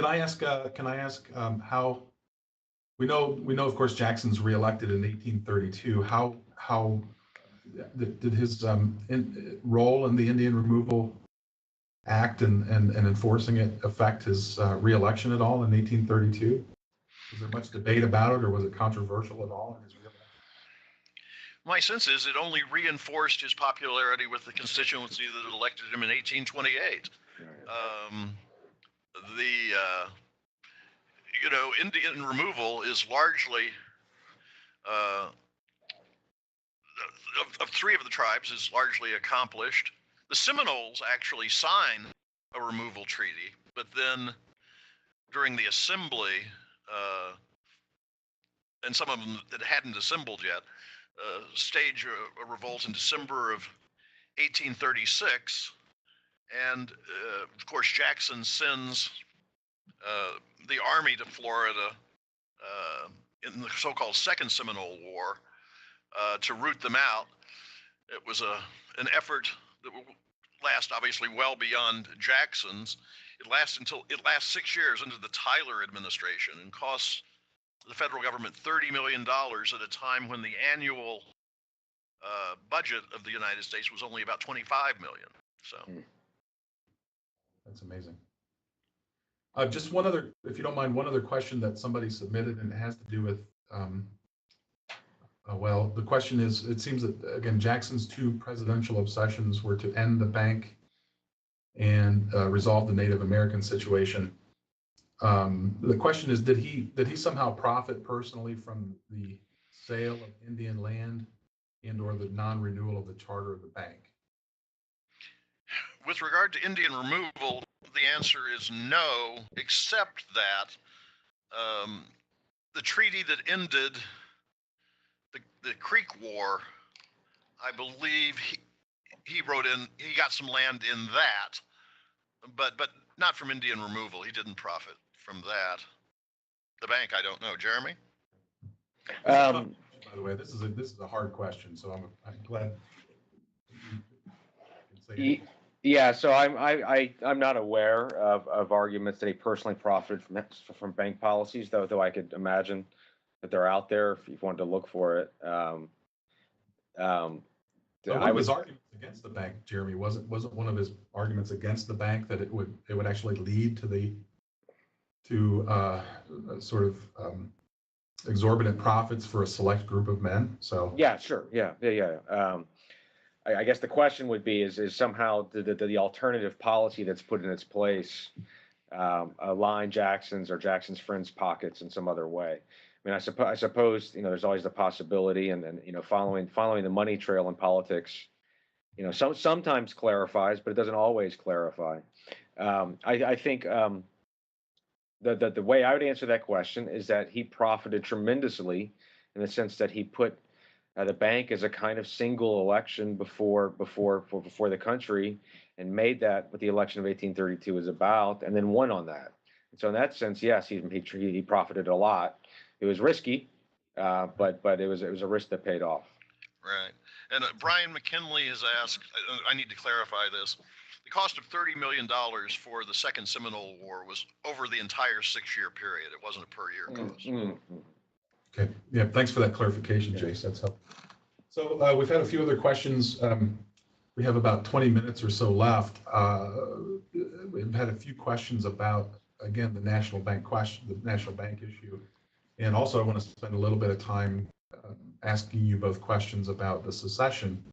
I ask how we know of course Jackson's reelected in 1832. How did his role in the Indian Removal Act and enforcing it affect his reelection at all in 1832? Was there much debate about it, or was it controversial at all in his reelection? My sense is it only reinforced his popularity with the constituency that elected him in 1828. Indian removal is largely, of three of the tribes, is largely accomplished. The Seminoles actually signed a removal treaty, but then during the assembly, and some of them that hadn't assembled yet, stage a revolt in December of 1836. And of course, Jackson sends the army to Florida in the so-called Second Seminole War to root them out. It was an effort that will last obviously well beyond Jackson's. It lasts 6 years into the Tyler administration and costs the federal government $30 million at a time when the annual budget of the United States was only about $25 million. So that's amazing. Just one other, if you don't mind, one other question that somebody submitted, and it has to do with, well, the question is, it seems that, again, Jackson's two presidential obsessions were to end the bank and resolve the Native American situation. The question is, did he somehow profit personally from the sale of Indian land and or the non-renewal of the charter of the bank? With regard to Indian removal, the answer is no, except that the treaty that ended the Creek War, I believe he wrote in, he got some land in that, but not from Indian removal. He didn't profit from that. The bank, I don't know. Jeremy? By the way, this is a hard question, so I'm glad. Yeah, so I'm not aware of arguments that he personally profited from bank policies, though I could imagine that they're out there if you wanted to look for it. One of his arguments against the bank, Jeremy, wasn't one of his arguments against the bank that it would actually lead to sort of exorbitant profits for a select group of men. So yeah, sure, yeah. I guess the question would be: is somehow the alternative policy that's put in its place align Jackson's or Jackson's friends' pockets in some other way? I mean, I suppose there's always the possibility, and following the money trail in politics, sometimes clarifies, but it doesn't always clarify. I think the way I would answer that question is that he profited tremendously in the sense that he put the bank as a kind of single election before the country, and made that what the election of 1832 is about, and then won on that. And so in that sense, yes, he profited a lot. It was risky, but it was a risk that paid off. Right. And Brian McKinley has asked, I need to clarify this. the cost of $30 million for the Second Seminole War was over the entire 6-year period. It wasn't a per year cost. Okay, yeah, thanks for that clarification, Jace. That's helpful. So we've had a few other questions. We have about 20 minutes or so left. We've had a few questions about, again, the national bank issue. And also I want to spend a little bit of time asking you both questions about the secession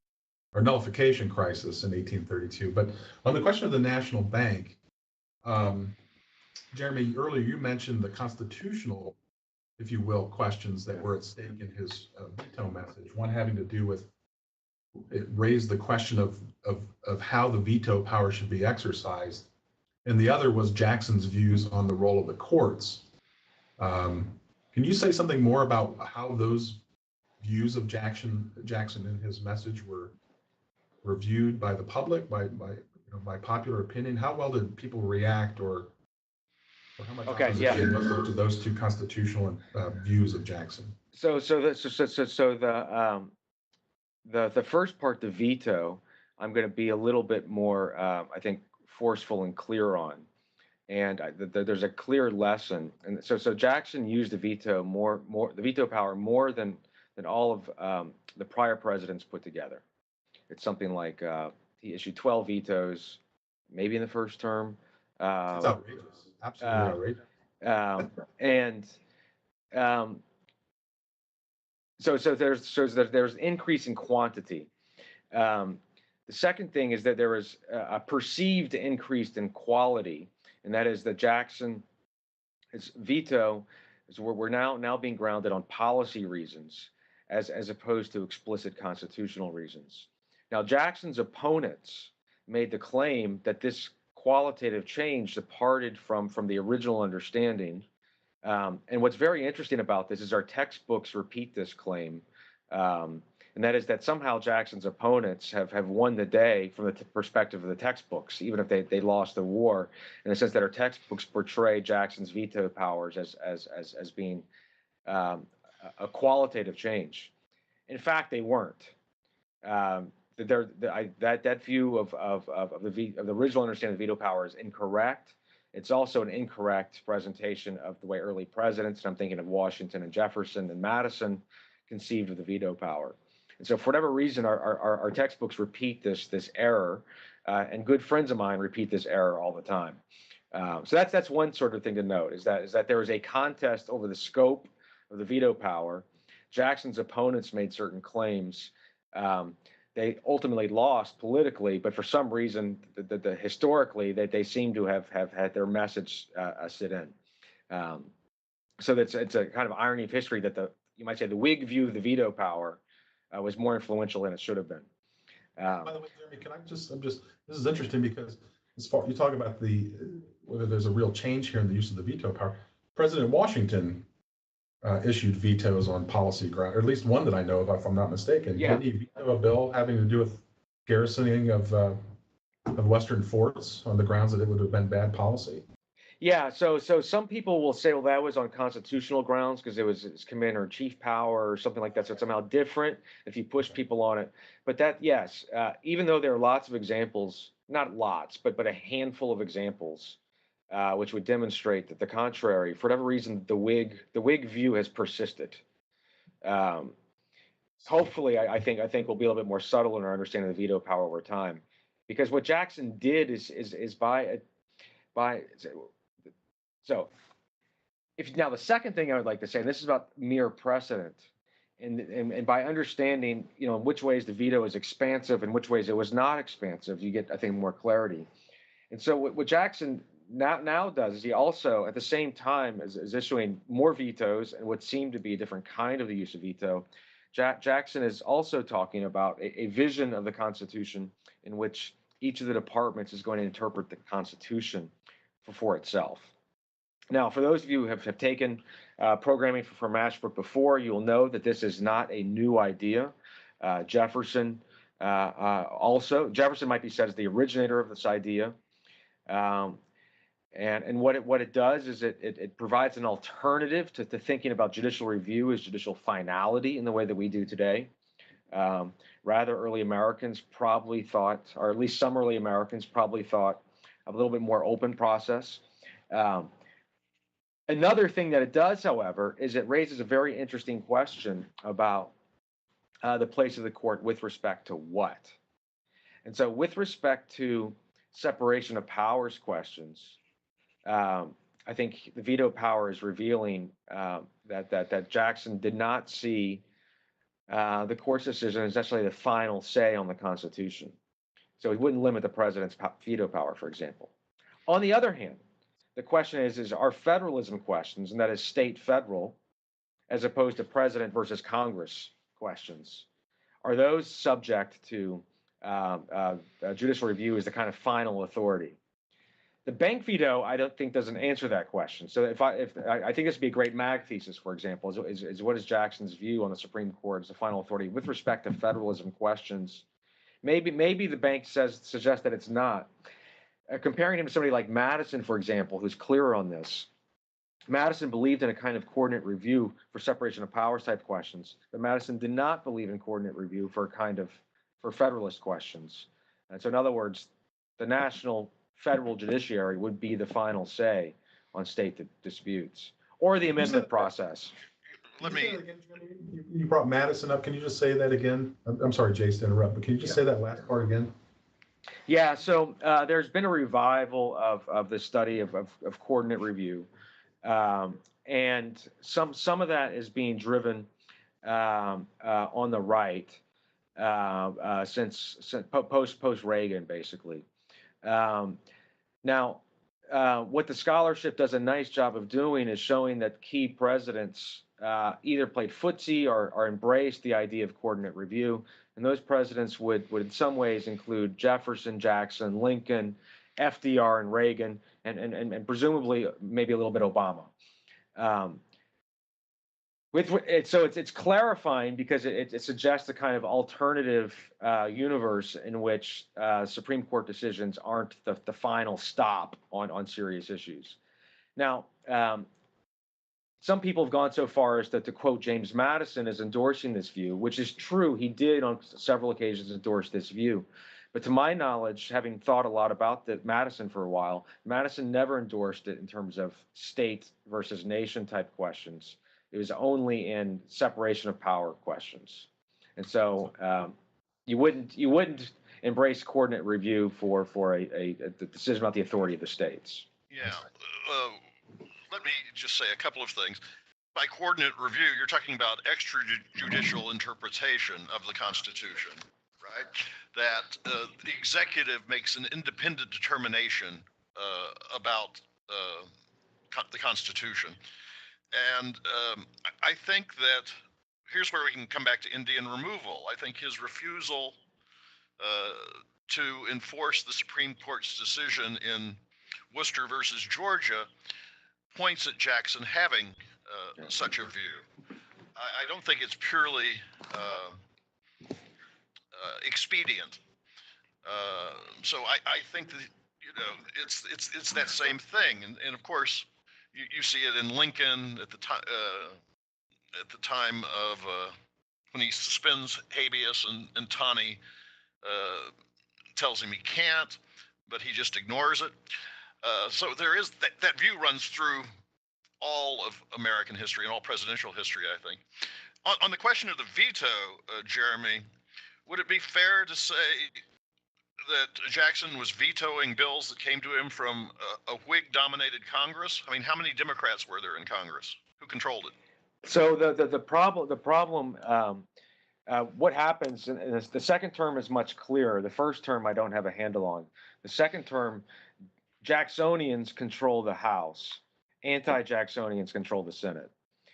or nullification crisis in 1832. But on the question of the national bank, Jeremy, earlier you mentioned the constitutional, if you will, questions that were at stake in his veto message. One having to do with, it raised the question of how the veto power should be exercised. And the other was Jackson's views on the role of the courts. Can you say something more about how those views of Jackson in his message were viewed by the public, by popular opinion? How well did people react, or how much opposition was there to those two constitutional views of Jackson? So the first part, the veto, I'm going to be a little bit more, I think, forceful and clear on. And there's a clear lesson. And so Jackson used the veto the veto power more than all of the prior presidents put together. It's something like he issued 12 vetoes, maybe in the first term. It's outrageous. Absolutely outrageous. So there's increase in quantity. The second thing is that there is a perceived increase in quality, and that is that Jackson's veto is where we're now being grounded on policy reasons as opposed to explicit constitutional reasons. Now, Jackson's opponents made the claim that this qualitative change departed from the original understanding. And what's very interesting about this is our textbooks repeat this claim. And that is that somehow Jackson's opponents have won the day from the perspective of the textbooks, even if they lost the war, in the sense that our textbooks portray Jackson's veto powers as being a qualitative change. In fact, they weren't. That view of the original understanding of veto power is incorrect. It's also an incorrect presentation of the way early presidents, and I'm thinking of Washington and Jefferson and Madison, conceived of the veto power. And so for whatever reason, our textbooks repeat this error, and good friends of mine repeat this error all the time. So that's one sort of thing to note, is that there was a contest over the scope of the veto power. Jackson's opponents made certain claims. They ultimately lost politically, but for some reason, historically, they seem to have had their message sit in. So it's a kind of irony of history that you might say the Whig view of the veto power was more influential than it should have been. By the way, Jeremy, can I this is interesting because as far you talk about whether there's a real change here in the use of the veto power. President Washington issued vetoes on policy ground, or at least one that I know of, if I'm not mistaken. Yeah. Did he veto a bill having to do with garrisoning of Western forts on the grounds that it would have been bad policy? Yeah, so some people will say, well, that was on constitutional grounds because it was commander-in-chief power or something like that. So it's somehow different if you push people on it. But that, yes, even though there are lots of examples, not lots, but a handful of examples, which would demonstrate that the contrary, for whatever reason, the Whig view has persisted. Hopefully, I think we'll be a little bit more subtle in our understanding of the veto power over time, because what Jackson did is by so, now the second thing I would like to say, and this is about mere precedent, and by understanding, in which ways the veto is expansive and which ways it was not expansive, you get, I think, more clarity. And so what Jackson now does is he also, at the same time as issuing more vetoes and what seemed to be a different kind of the use of veto, Jackson is also talking about a vision of the Constitution in which each of the departments is going to interpret the Constitution for itself. Now, for those of you who have taken programming for Mashbrook before, you will know that this is not a new idea. Jefferson might be said as the originator of this idea. And what it does is it provides an alternative to thinking about judicial review as judicial finality in the way that we do today. Rather early Americans probably thought, or at least some early Americans probably thought, of a little bit more open process. Another thing that it does, however, is it raises a very interesting question about the place of the court with respect to what. And so, with respect to separation of powers questions, I think the veto power is revealing that Jackson did not see the court's decision as necessarily the final say on the Constitution. So he wouldn't limit the president's veto power, for example. On the other hand, the question is are federalism questions, and that is state federal, as opposed to president versus Congress questions, are those subject to judicial review as the kind of final authority? The bank veto, I don't think, doesn't answer that question. So I think this would be a great mag thesis, for example, is what is Jackson's view on the Supreme Court as the final authority with respect to federalism questions? Maybe the bank suggests that it's not. Comparing him to somebody like Madison, for example, who's clearer on this. Madison believed in a kind of coordinate review for separation of powers type questions, but Madison did not believe in coordinate review for federalist questions. And so, in other words, the national federal judiciary would be the final say on state disputes or the amendment process. Let me. You brought Madison up. Can you just say that again? I'm sorry, Jace, to interrupt, but can you just say that last part again? Yeah, so there's been a revival of the study of coordinate review, and some of that is being driven on the right since post Reagan, basically. Now, what the scholarship does a nice job of doing is showing that key presidents either played footsie or embraced the idea of coordinate review. And those presidents would in some ways include Jefferson, Jackson, Lincoln, FDR, and Reagan, and presumably maybe a little bit Obama. So it's clarifying because it suggests a kind of alternative universe in which Supreme Court decisions aren't the final stop on serious issues. Now, some people have gone so far as to quote James Madison as endorsing this view, which is true. He did on several occasions endorse this view. But to my knowledge, having thought a lot about Madison for a while, Madison never endorsed it in terms of state versus nation type questions. It was only in separation of power questions. And so you wouldn't embrace coordinate review for a decision about the authority of the states. Yeah. Let me just say a couple of things. By coordinate review, you're talking about extrajudicial interpretation of the Constitution, right? That the executive makes an independent determination about the Constitution. And I think that here's where we can come back to Indian removal. I think his refusal to enforce the Supreme Court's decision in Worcester versus Georgia points at Jackson having such a view. I don't think it's purely expedient. So I think that it's that same thing, and of course you see it in Lincoln at the time of when he suspends habeas and Taney tells him he can't, but he just ignores it. So there is that view runs through all of American history and all presidential history, I think. On the question of the veto, Jeremy, would it be fair to say that Jackson was vetoing bills that came to him from a Whig-dominated Congress? I mean, how many Democrats were there in Congress? Who controlled it? So the problem. What happens in the second term is much clearer. The first term I don't have a handle on. The second term, Jacksonians control the House. Anti-Jacksonians control the Senate.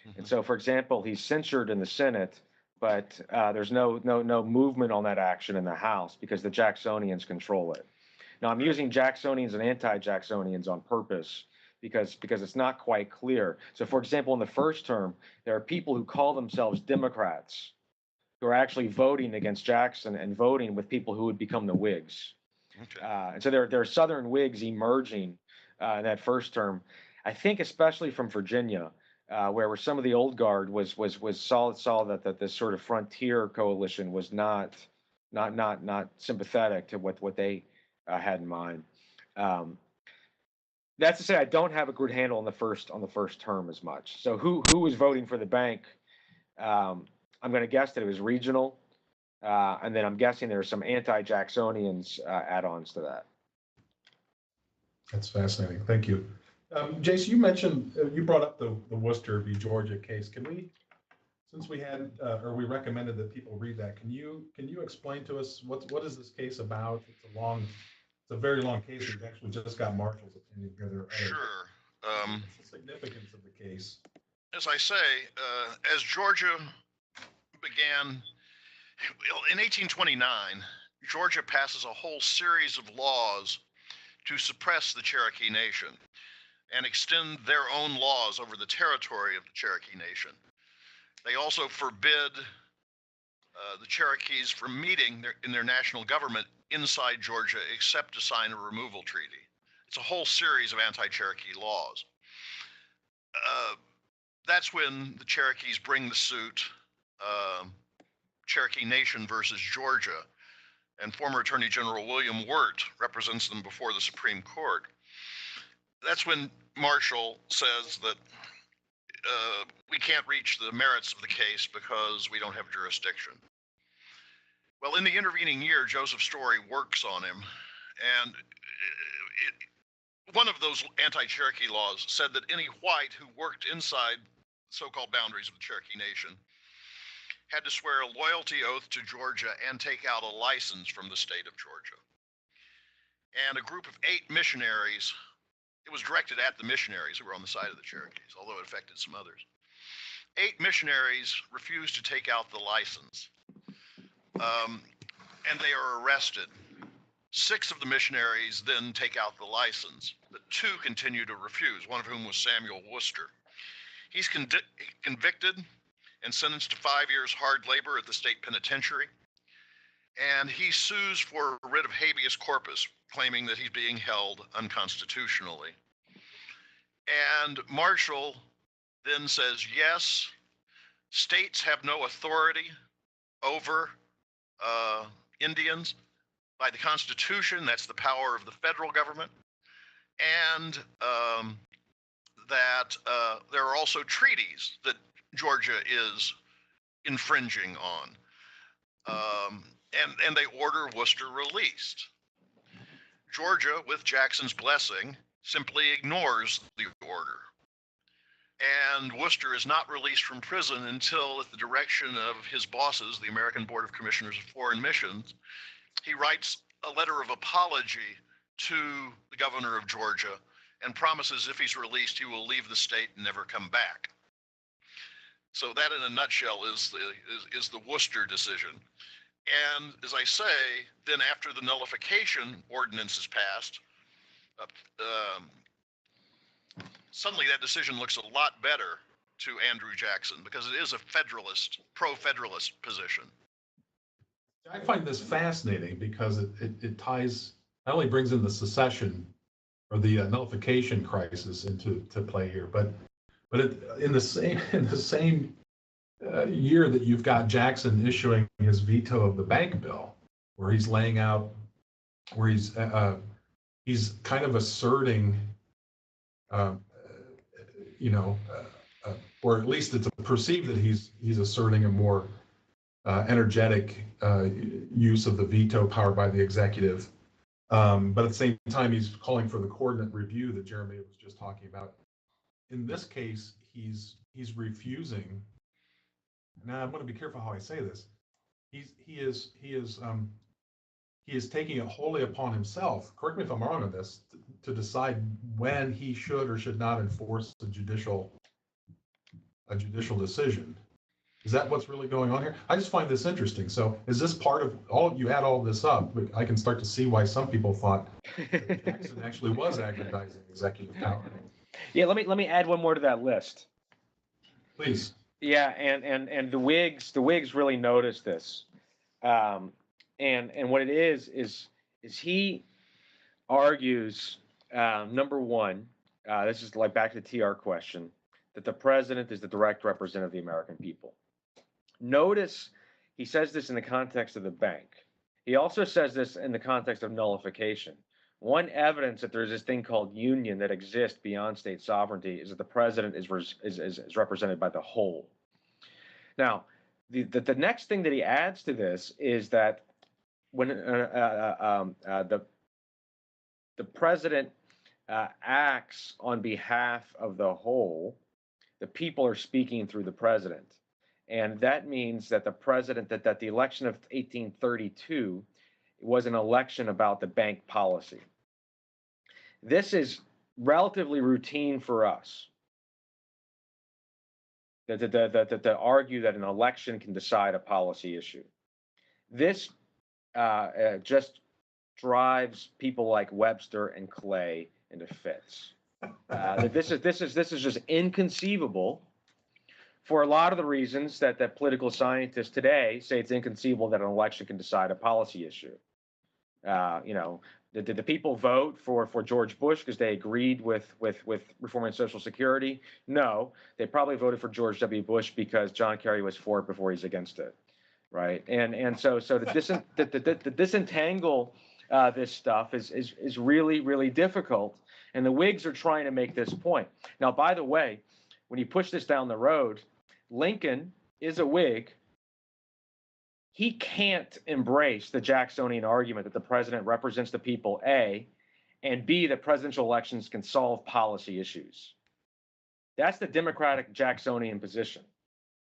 Mm-hmm. And so, for example, he's censured in the Senate, but there's no movement on that action in the House because the Jacksonians control it. Now, I'm using Jacksonians and anti-Jacksonians on purpose because it's not quite clear. So, for example, in the first term, there are people who call themselves Democrats who are actually voting against Jackson and voting with people who would become the Whigs. Okay. And so there are Southern Whigs emerging in that first term. I think especially from Virginia, where some of the old guard saw that this sort of frontier coalition was not sympathetic to what they had in mind. That's to say, I don't have a good handle on the first term as much. So who was voting for the bank? I'm going to guess that it was regional, and then I'm guessing there are some anti-Jacksonians add-ons to that. That's fascinating. Thank you. Jason, you mentioned, you brought up the Worcester v. Georgia case. Can we, since we had, or we recommended that people read that, can you explain to us what is this case about? It's a very long case. We've actually just got Marshall's opinion together. Sure. What's the significance of the case? As I say, as Georgia began, in 1829, Georgia passes a whole series of laws to suppress the Cherokee Nation and extend their own laws over the territory of the Cherokee Nation. They also forbid the Cherokees from meeting in their national government inside Georgia except to sign a removal treaty. It's a whole series of anti-Cherokee laws. That's when the Cherokees bring the suit, Cherokee Nation versus Georgia, and former Attorney General William Wirt represents them before the Supreme Court. That's when Marshall says that we can't reach the merits of the case because we don't have jurisdiction. Well, in the intervening year, Joseph Story works on him, and one of those anti-Cherokee laws said that any white who worked inside so-called boundaries of the Cherokee Nation had to swear a loyalty oath to Georgia and take out a license from the state of Georgia. And a group of 8 missionaries, it was directed at the missionaries who were on the side of the Cherokees, although it affected some others. 8 missionaries refused to take out the license, and they are arrested. 6 of the missionaries then take out the license, but 2 continue to refuse, one of whom was Samuel Worcester. He's convicted and sentenced to 5 years hard labor at the state penitentiary, and he sues for a writ of habeas corpus, claiming that he's being held unconstitutionally. And Marshall then says, yes, states have no authority over Indians. By the Constitution, that's the power of the federal government, and that there are also treaties that Georgia is infringing on, and they order Worcester released. Georgia, with Jackson's blessing, simply ignores the order, and Worcester is not released from prison until, at the direction of his bosses, the American Board of Commissioners of Foreign Missions, he writes a letter of apology to the governor of Georgia and promises if he's released, he will leave the state and never come back. So that, in a nutshell, is the Worcester decision. And as I say, then after the Nullification ordinance is passed, suddenly that decision looks a lot better to Andrew Jackson because it is a federalist, pro-federalist position. I find this fascinating because it ties, not only brings in the secession or the nullification crisis into play here, but in the same year that you've got Jackson issuing his veto of the bank bill, where he's laying out, where he's kind of asserting, or at least it's perceived that he's asserting a more energetic use of the veto power by the executive. But at the same time, he's calling for the coordinate review that Jeremy was just talking about. In this case, he's refusing. Now I'm going to be careful how I say this. He is taking it wholly upon himself. Correct me if I'm wrong on this. To decide when he should or should not enforce a judicial decision. Is that what's really going on here? I just find this interesting. So is this part of all, you add all this up, but I can start to see why some people thought that Jackson actually was aggrandizing executive power. Yeah, let me add one more to that list. Please. Yeah, and the Whigs really noticed this. And what it is he argues, number one, this is like back to the TR question, that the president is the direct representative of the American people. Notice he says this in the context of the bank. He also says this in the context of nullification. One evidence that there's this thing called union that exists beyond state sovereignty is that the president is represented by the whole. Now, the next thing that he adds to this is that when the president acts on behalf of the whole, the people are speaking through the president. And that means that that the election of 1832 was an election about the bank policy. This is relatively routine for us. To argue that an election can decide a policy issue. This just drives people like Webster and Clay into fits. This is just inconceivable for a lot of the reasons that political scientists today say it's inconceivable that an election can decide a policy issue. Did the people vote for George Bush because they agreed with reforming Social Security? No, they probably voted for George W. Bush because John Kerry was for it before he's against it, right? So to disentangle this stuff is really difficult, and the Whigs are trying to make this point. Now, by the way, when you push this down the road, Lincoln is a Whig. He can't embrace the Jacksonian argument that the president represents the people, A, and B, that presidential elections can solve policy issues. That's the Democratic Jacksonian position.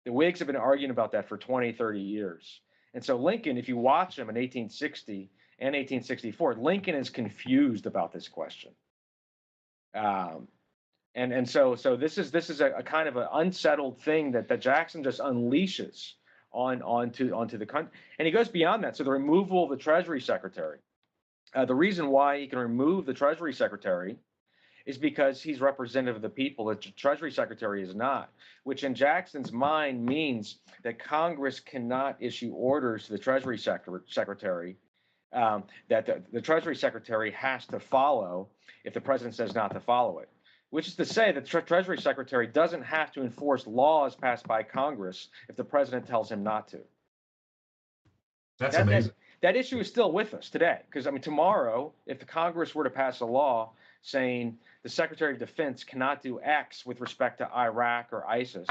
The Whigs have been arguing about that for 20, 30 years. And so Lincoln, if you watch him in 1860 and 1864, Lincoln is confused about this question. So this is a kind of an unsettled thing that Jackson just unleashes onto the country, and he goes beyond that. So the removal of the Treasury Secretary. The reason why he can remove the Treasury Secretary is because he's representative of the people. The Treasury Secretary is not, which in Jackson's mind means that Congress cannot issue orders to the Treasury Secretary that the Treasury Secretary has to follow if the president says not to follow it. Which is to say that the Treasury Secretary doesn't have to enforce laws passed by Congress if the president tells him not to. That's amazing. That issue is still with us today, because tomorrow, if the Congress were to pass a law saying the Secretary of Defense cannot do X with respect to Iraq or ISIS,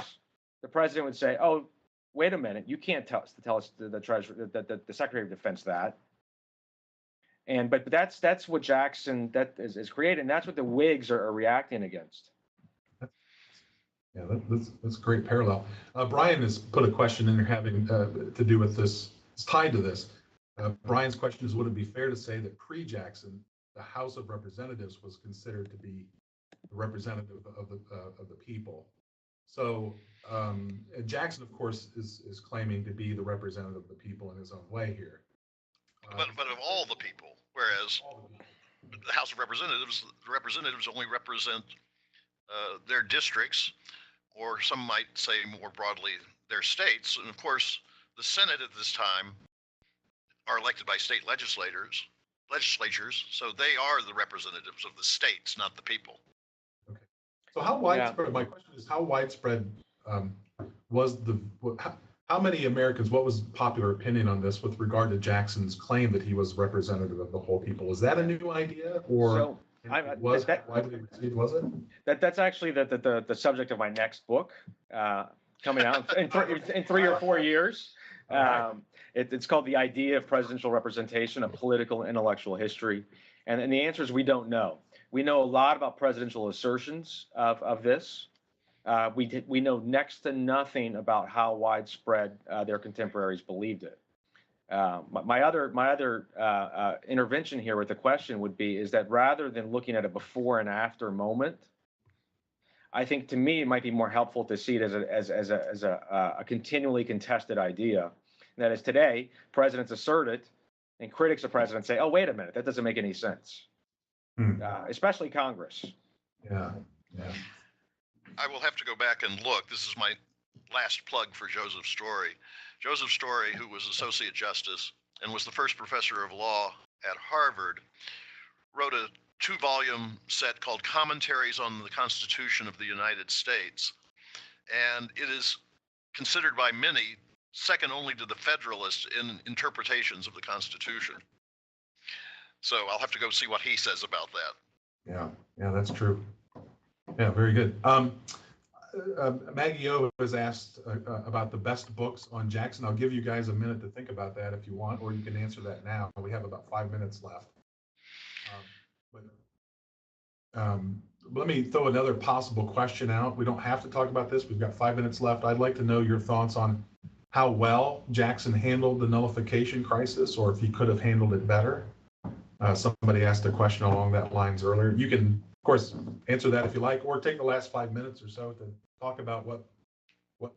the president would say, "Oh, wait a minute, you can't tell us the Treasury, the Secretary of Defense that." But that's what Jackson is created, and that's what the Whigs are reacting against. Yeah, that's a great parallel. Brian has put a question in there having to do with this. It's tied to this. Brian's question is: would it be fair to say that pre-Jackson, the House of Representatives was considered to be the representative of the people? So Jackson, of course, is claiming to be the representative of the people in his own way here. But of all the people, whereas the House of Representatives, the representatives only represent their districts, or some might say more broadly, their states. And of course, the Senate at this time are elected by state legislatures, so they are the representatives of the states, not the people. Okay. So how widespread, my question is, how widespread was how many Americans, what was popular opinion on this with regard to Jackson's claim that he was representative of the whole people? Is that a new idea, or was it widely received? Was it? That's actually the subject of my next book coming out in 3 or 4 years. It's called The Idea of Presidential Representation, a Political and Intellectual History. And the answer is we don't know. We know a lot about presidential assertions of this. We know next to nothing about how widespread their contemporaries believed it. My other intervention here with the question would be is that rather than looking at a before and after moment, I think to me it might be more helpful to see it as a continually contested idea. And that is today, presidents assert it, and critics of presidents say, "Oh, wait a minute, that doesn't make any sense." Especially Congress. Yeah. I will have to go back and look. This is my last plug for Joseph Story. Joseph Story, who was Associate Justice and was the first professor of law at Harvard, wrote a 2-volume set called Commentaries on the Constitution of the United States. and it is considered by many second only to the Federalists in interpretations of the Constitution. So I'll have to go see what he says about that. Yeah, that's true. Yeah, very good. Maggie O was asked about the best books on Jackson. I'll give you guys a minute to think about that if you want, or you can answer that now. We have about 5 minutes left. Let me throw another possible question out. We don't have to talk about this. We've got 5 minutes left. I'd like to know your thoughts on how well Jackson handled the nullification crisis, or if he could have handled it better. Somebody asked a question along that lines earlier. You can, of course, answer that if you like, or take the last 5 minutes or so to talk about what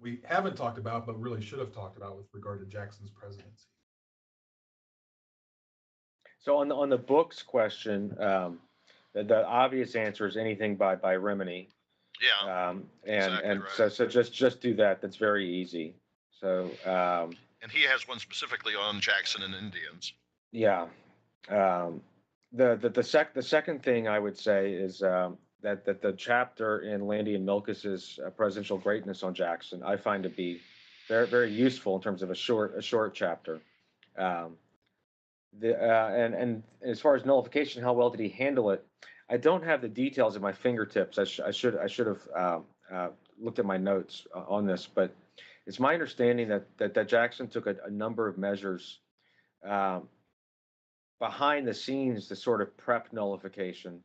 we haven't talked about, but really should have talked about with regard to Jackson's presidency. So on the books question, the obvious answer is anything by Rimini. Yeah. And exactly and right. so just do that. That's very easy. So and he has one specifically on Jackson and Indians. yeah. The second thing I would say is that the chapter in Landy and Milkus's Presidential Greatness on Jackson I find to be very, very useful in terms of a short chapter. And as far as nullification, how well did he handle it? I don't have the details at my fingertips. I should have looked at my notes on this, but it's my understanding that Jackson took a number of measures behind the scenes to sort of prep nullification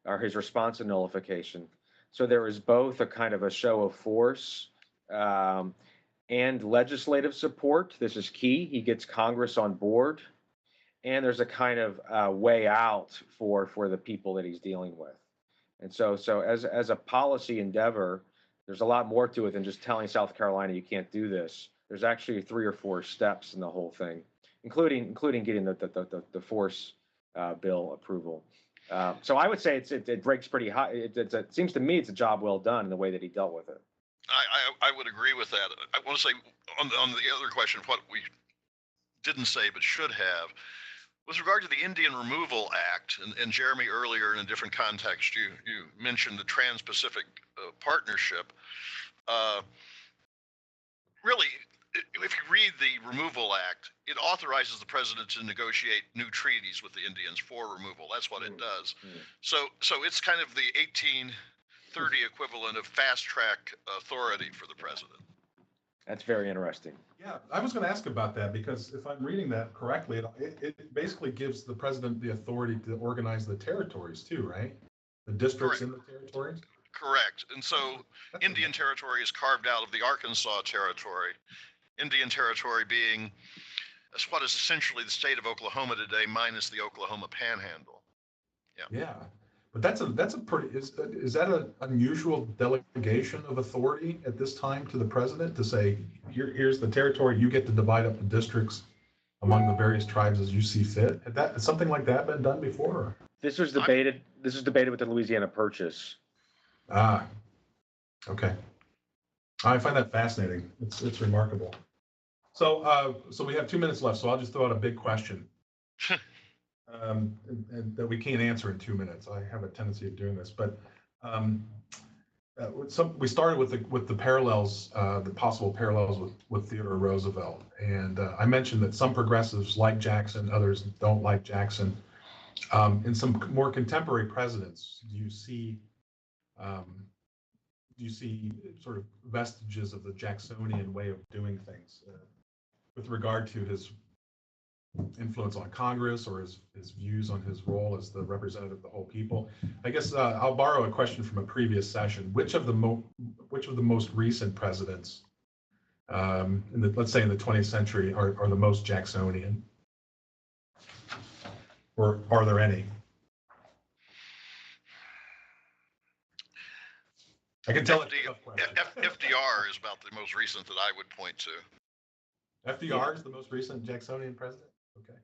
or his response to nullification. So there was both a kind of a show of force and legislative support. This is key. He gets Congress on board. And there's a kind of way out for the people that he's dealing with. And so as a policy endeavor, there's a lot more to it than just telling South Carolina you can't do this. There's actually 3 or 4 steps in the whole thing, including getting the force bill approval. So I would say it breaks pretty high. It seems to me it's a job well done in the way that he dealt with it. I would agree with that. I want to say on the other question, what we didn't say but should have. With regard to the Indian Removal Act, and Jeremy earlier in a different context, you mentioned the Trans-Pacific Partnership. Really, if you read the Removal Act, it authorizes the president to negotiate new treaties with the Indians for removal. That's what it does. So it's kind of the 1830 equivalent of fast-track authority for the president. That's very interesting. Yeah, I was going to ask about that because if I'm reading that correctly, it basically gives the president the authority to organize the territories too, right? The districts in the territories? Correct. And so Indian Territory is carved out of the Arkansas Territory. Indian Territory being what is essentially the state of Oklahoma today minus the Oklahoma Panhandle. Yeah. But that's a pretty, is that an unusual delegation of authority at this time to the president to say, here's the territory, you get to divide up the districts among the various tribes as you see fit? Has something like that been done before? This was debated with the Louisiana Purchase. Ah, okay. I find that fascinating. It's remarkable. So we have 2 minutes left, so I'll just throw out a big question. And that we can't answer in 2 minutes. I have a tendency of doing this, but we started with the parallels, the possible parallels with Theodore Roosevelt, and I mentioned that some progressives like Jackson, others don't like Jackson. In some more contemporary presidents, do you see sort of vestiges of the Jacksonian way of doing things with regard to his influence on Congress or his views on his role as the representative of the whole people? I guess I'll borrow a question from a previous session. Which of the most recent presidents, let's say in the 20th century, are the most Jacksonian? Or are there any? I can tell FDR is about the most recent that I would point to. FDR is the most recent Jacksonian president? Okay.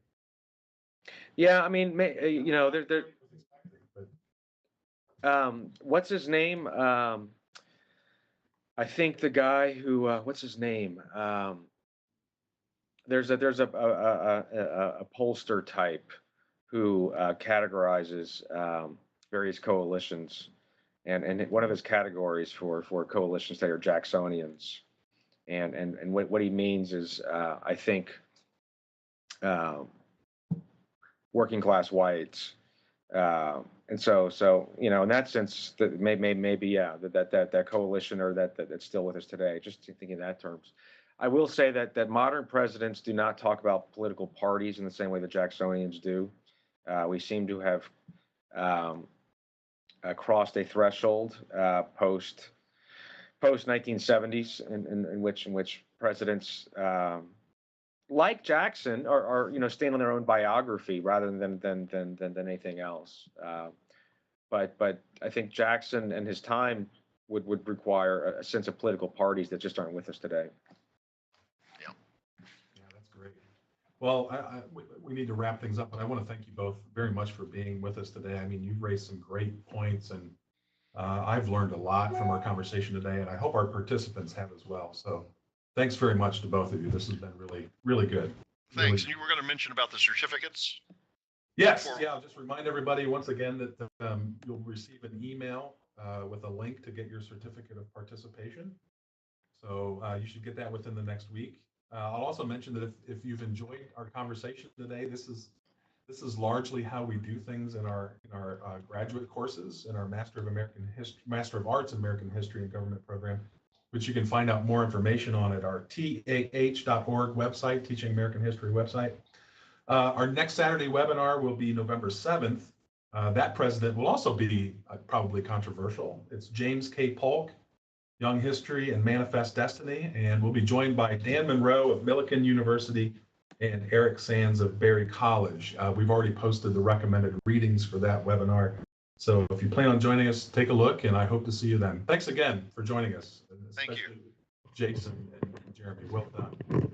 Yeah, I mean, what's his name? I think the guy who, what's his name? There's a pollster type who categorizes various coalitions, and one of his categories for coalitions today are Jacksonians, and what he means is I think working class whites, and so in that sense that maybe that coalition or that's still with us today. Just thinking in that terms. I will say that modern presidents do not talk about political parties in the same way the Jacksonians do. We seem to have crossed a threshold post 1970s in which presidents like Jackson are stand on their own biography rather than anything else. But I think Jackson and his time would require a sense of political parties that just aren't with us today. Yeah, that's great. Well, we need to wrap things up, but I want to thank you both very much for being with us today. I mean, you've raised some great points, and I've learned a lot from our conversation today, and I hope our participants have as well. So thanks very much to both of you. This has been really, really good. Thanks. Really... And you were going to mention about the certificates? Yes. Yeah, I'll just remind everybody once again that you'll receive an email with a link to get your certificate of participation. So you should get that within the next week. I'll also mention that if you've enjoyed our conversation today, this is largely how we do things in our graduate courses in our Master of Arts in American History and Government program, which you can find out more information on at our TAH.org website, Teaching American History website. Our next Saturday webinar will be November 7th. That president will also be probably controversial. It's James K. Polk, Young History and Manifest Destiny, and we'll be joined by Dan Monroe of Millikan University and Eric Sands of Berry College. We've already posted the recommended readings for that webinar. So if you plan on joining us, take a look, and I hope to see you then. Thanks again for joining us. Thank you. Jason and Jeremy, well done.